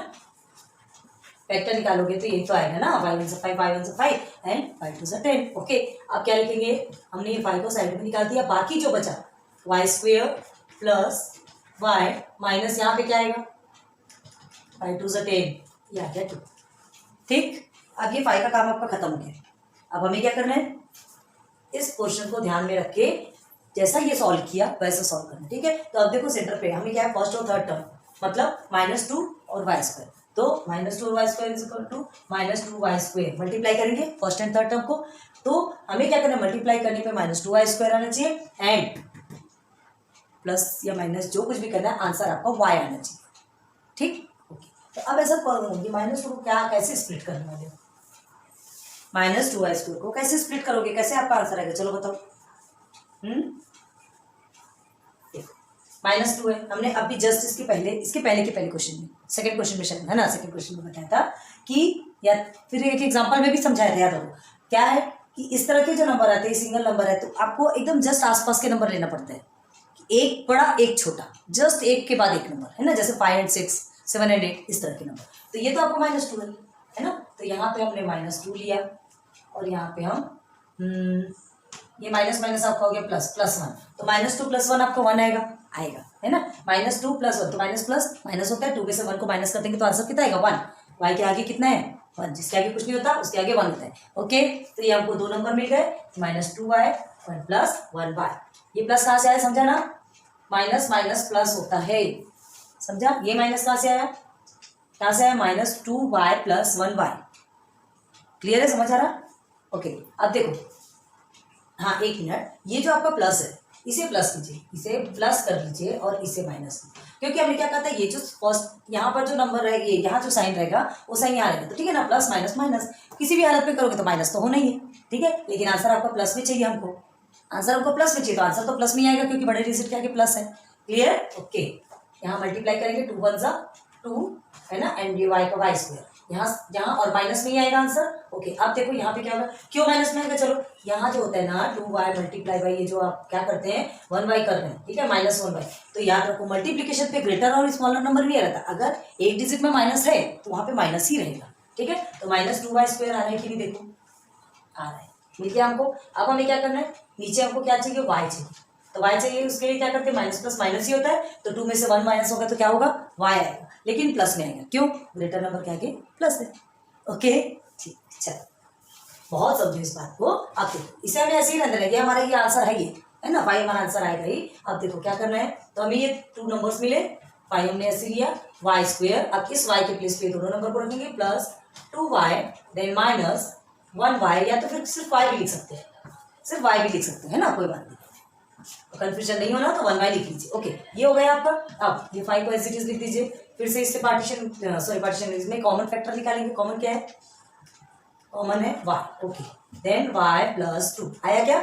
फैक्टर निकालोगे तो ये तो आएगा ना 5 1 से 5 5 1 से 5 एंड 5 2 से 10। ओके अब क्या लिखेंगे, हमने ये 5 को साइड में निकाल दिया, बाकी जो बचा y² + y माइनस यहाँ पे क्या आएगा 5 2 से 10, ये आ गया 2। ठीक अब ये 5 का काम आपका खत्म हो गया। अब हमें क्या करना है, इस क्वेश्चन को ध्यान में रख के जैसा ये सॉल्व किया वैसा सॉल्व करना। ठीक है तो अब देखो सेंटर पे हमें क्या है, फर्स्ट और थर्ड टर्म मतलब -2 और y², तो -2 और y² = -2y² मल्टीप्लाई करेंगे फर्स्ट एंड थर्ड टर्म को। तो हमें क्या करना है, मल्टीप्लाई करने पे -2y² आना चाहिए एंड प्लस या माइनस जो कुछ भी करना है, आंसर आपका y आना चाहिए। ठीक ओके तो अब ऐसा करोगे, -2 को क्या कैसे स्प्लिट करने वाले हो, -2y² को कैसे स्प्लिट करोगे, कैसे आपका आंसर आएगा, चलो बताओ। -2 है, हमने अभी जस्ट इसके पहले के पहले क्वेश्चन में, सेकंड क्वेश्चन में शायद है ना, सेकंड क्वेश्चन में बताया था कि, या फिर एक एग्जांपल में भी समझाया था, याद रखो क्या है कि इस तरह के जो नंबर आते हैं सिंगल नंबर है तो आपको एकदम जस्ट आसपास के नंबर लेना पड़ता है, एक बड़ा एक छोटा, जस्ट एक के बाद एक नंबर है ना, जैसे 5 and 6 7 and 8 इस तरह के नंबर। तो ये तो आपको -2 है ना, तो यहाँ पे हमने -2 लिया और यहाँ पे हम ये माइनस माइनस आपका हो गया +1, तो -2 + 1 आपका 1 आएगा है ना, -2 + 1 तो माइनस प्लस माइनस होता है, 2 में से 1 को माइनस कर देंगे तो आंसर कितना आएगा 1। y के आगे कितना है 1, जिसके आगे कुछ नहीं होता उसके आगे 1 होता है। ओके तो ये हमको 2 नंबर मिल गए, -2y और +1y। ये प्लस कहाँ से आया समझा ना, माइनस माइनस प्लस होता है, समझा। ये माइनस कहाँ से आया, -2y + 1y। क्लियर है, समझ आ रहा। ओके अब देखो, हाँ एक मिनट, ये जो आपका प्लस है इसे प्लस कीजिए, इसे प्लस कर लीजिए और इसे माइनस, क्योंकि हमने क्या कहा था, ये जो फर्स्ट यहाँ पर जो नंबर रहेगा, ये यहाँ जो साइन रहेगा वो साइन यहाँ रहेगा, तो ठीक है ना, प्लस माइनस माइनस, किसी भी हालत में करोगे तो माइनस तो होना ही है। ठीक है लेकिन आंसर आपका प्लस में चाहिए, हमको आंसर हमको प्लस में चाहिए, तो आंसर तो प्लस में ही आएगा क्योंकि बड़े डिजिट के आगे प्लस है। क्लियर। ओके यहाँ मल्टीप्लाई करेंगे 2 1 2 है ना, एंड ये y का y², यहाँ और माइनस में ही आएगा आंसर। ओके अब देखो यहाँ पे क्या होगा, क्यों माइनस में आएगा, चलो यहाँ जो होता है ना 2y × ये जो आप क्या करते हैं 1y कर रहे हैं, ठीक है -1y, तो याद रखो मल्टीप्लीकेशन पे ग्रेटर और स्मॉलर नंबर भी रहता है, अगर एक डिजिट में माइनस है तो वहाँ पे माइनस ही रहेगा। ठीक है तो -2y² आ रहा है कि नहीं, देखो आ रहा है, मिल गया हमको। अब हमें क्या करना है, नीचे हमको क्या चाहिए y चाहिए, तो y चाहिए, उसके लिए क्या करते हैं माइनस प्लस माइनस ही होता है, तो 2 में से 1 माइनस होगा तो क्या होगा y आएगा, लेकिन प्लस में आएगा, क्यों, ग्रेटर नंबर के आगे प्लस है। ओके ठीक चलो बहुत समझो इस बात को। अब देखो इसे हमें ऐसे ही रहने लगे, हमारा ये आंसर है, ये है ना, 5 हमारा आंसर आएगा ही। अब देखो क्या करना है, तो हमें ये 2 नंबर्स मिले, 5 हमने ऐसे लिया, y², अब इस y के प्लेस पे दोनों नंबर को रखेंगे, +2y देन -1y, या तो फिर सिर्फ y भी लिख सकते हैं, सिर्फ y भी लिख सकते हैं ना, कोई बात नहीं, तो कंफ्यूजन नहीं होना तो 1y लिख लीजिए। ओके ये हो गया आपका। अब ये 5 को एज इट इज लिख दीजिए, फिर से इससे पार्टीशन इसमें कॉमन फैक्टर निकालेंगे, कॉमन क्या है, कॉमन है y। ओके देन y + 2 आया क्या,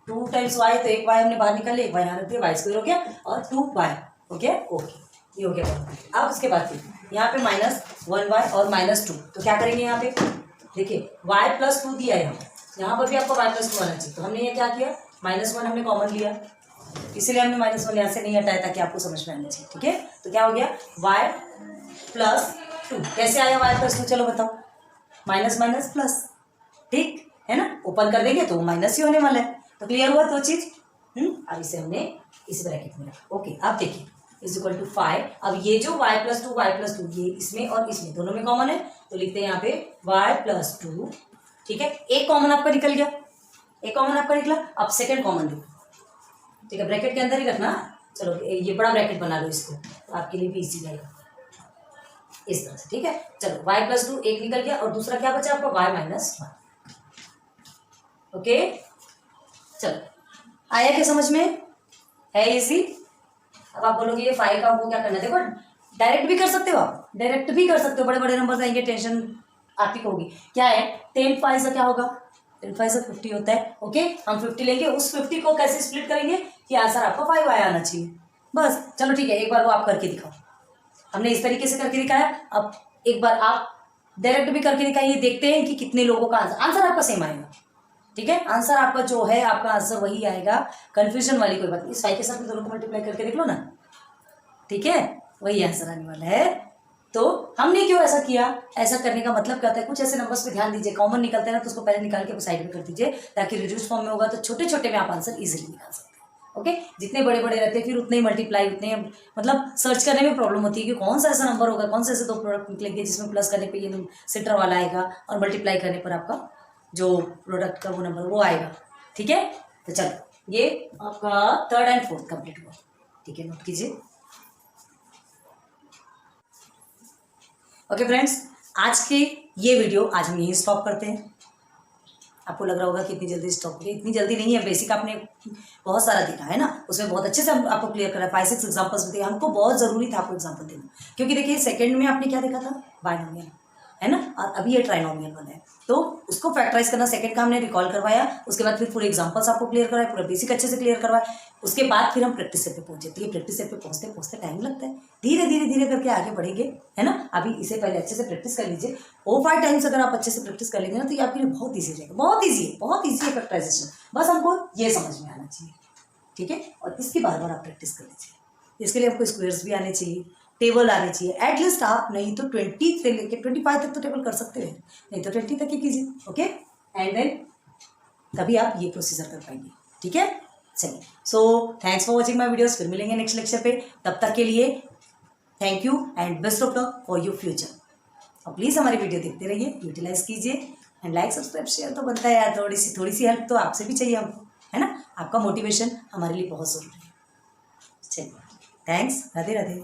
2 टाइम्स y, तो एक y हमने बाहर निकाल लिया, एक y यहाँ रख दिया, y² हो गया और 2y हो गया। ओके ये हो गया। अब उसके बाद फिर यहाँ पे -1y और -2, तो क्या करेंगे यहाँ पे, देखिए y + 2 दिया है, यहाँ पर भी आपको y + 2 आना चाहिए, तो हमने ये क्या किया, -1 हमने कॉमन लिया, इसलिए हमने -1 यहाँ से नहीं हटाया ताकि आपको समझ में आना चाहिए। ठीक है तो क्या हो गया y + 2, कैसे आया y + 2, चलो बताओ, माइनस माइनस प्लस, ठीक है ना, ओपन कर देंगे तो माइनस ही होने वाला है, तो क्लियर हुआ दो चीज। अब इसे हमने इस ब्रैकेट में रखा। ओके अब देखिए = 5, अब ये जो y + 2 ये इसमें और इसमें दोनों में कॉमन है, तो लिखते हैं यहाँ पे y + 2, ठीक है, एक कॉमन आपका निकल गया, एक कॉमन आपका निकला, अब सेकंड कॉमन लो, ठीक है, ब्रैकेट के अंदर ही रखना। चलो ये बड़ा ब्रैकेट बना लो इसको, तो आपके लिए भी इजी रहेगा इस तरह से, ठीक है। चलो y+2 एक निकल गया, और दूसरा क्या बचा आपका y-1। ओके, चलो आया क्या समझ में, है इजी। अब आप बोलोगे ये 5 का हमको क्या करना है, देखो डायरेक्ट भी कर सकते हो, आप डायरेक्ट भी कर सकते हो, बड़े बड़े नंबर आएंगे, टेंशन आपकी होगी। क्या है 10 5 क्या होगा, 10 5 50 होता है। ओके, हम 50 लेंगे, उस 50 को कैसे स्प्लिट करेंगे कि आंसर आपका 5 आना चाहिए, बस। चलो ठीक है, एक बार वो आप करके दिखाओ, हमने इस तरीके से करके दिखाया। अब एक बार आप डायरेक्ट भी करके दिखाइए, देखते हैं कि कितने लोगों का आंसर आपका सेम आएगा, ठीक है। आंसर आपका जो है, आपका आंसर वही आएगा, कंफ्यूजन वाली कोई बात नहीं। इस 5 के साथ में दोनों को मल्टीप्लाई करके देख लो ना, ठीक है, वही आंसर आने वाला है। तो हमने क्यों ऐसा किया, ऐसा करने का मतलब क्या होता है, कुछ ऐसे नंबर्स पे ध्यान दीजिए, कॉमन निकलते हैं ना, तो उसको पहले निकाल के साइड में कर दीजिए, ताकि रिड्यूस फॉर्म में होगा तो छोटे छोटे में आप आंसर इजीली निकाल सकते हैं। ओके, जितने बड़े बड़े रहते हैं फिर उतने ही मल्टीप्लाई, उतने मतलब सर्च करने में प्रॉब्लम होती है कि कौन सा ऐसा नंबर होगा, कौन से ऐसे दो प्रोडक्ट निकलेंगे जिसमें प्लस करने पे ये सिटर वाला आएगा और मल्टीप्लाई करने पर आपका जो प्रोडक्ट का वो नंबर वो आएगा, ठीक है। तो चलो ये आपका 3rd and 4th कंप्लीट हुआ, ठीक है, नोट कीजिए। ओके फ्रेंड्स, आज की ये वीडियो आज हम यहीं स्टॉप करते हैं। आपको लग रहा होगा कि इतनी जल्दी स्टॉप करिए, इतनी जल्दी नहीं है, बेसिक आपने बहुत सारा देखा है ना, उसमें बहुत अच्छे से हम आपको क्लियर करा, 5-6 एग्जाम्पल्स दिए, हमको बहुत ज़रूरी था आपको एग्जाम्पल देना, क्योंकि देखिए सेकंड में आपने क्या देखा था, बायनोमियल है ना, और अभी ये ट्राइनोमियल वाला है, तो उसको फैक्टराइज करना सेकंड का हमने रिकॉल करवाया, उसके बाद फिर पूरे एग्जाम्पल्स आपको क्लियर करवाए, पूरा बेसिक अच्छे से क्लियर करवाया, उसके बाद फिर हम प्रैक्टिस सेट पे पहुंचे। तो ये प्रैक्टिस सेट पे पहुंचते पहुंचते टाइम लगता है, धीरे धीरे धीरे करके आगे बढ़ेंगे, है ना। अभी इसे पहले अच्छे से प्रैक्टिस कर लीजिए, 4-5 टाइम्स अगर आप अच्छे से प्रैक्टिस कर लेंगे ना, तो ये आपके लिए बहुत ईजी रहेगा, बहुत ईजी है, बहुत ईजी है फैक्टराइजेशन, बस हमको ये समझ में आना चाहिए, ठीक है। और इसकी बार बार आप प्रैक्टिस कर लीजिए, इसके लिए आपको स्क्वायर्स भी आने चाहिए, टेबल आने चाहिए, एटलीस्ट आप नहीं तो 20 से लेकर 25 तक तो टेबल कर सकते हैं, नहीं तो 20 तक ही कीजिए, ओके। एंड देन तभी आप ये प्रोसीजर कर पाएंगे, ठीक है। चलिए, so thanks for watching my videos, फिर मिलेंगे नेक्स्ट लेक्चर पे, तब तक के लिए thank you and best of luck for your future. और प्लीज़ हमारी वीडियो देखते रहिए, यूटिलाइज कीजिए, एंड लाइक सब्सक्राइब शेयर तो बनता है यार, थोड़ी सी हेल्प तो आपसे भी चाहिए हमको, है ना, आपका मोटिवेशन हमारे लिए बहुत ज़रूरी है। चलिए, थैंक्स, राधे राधे।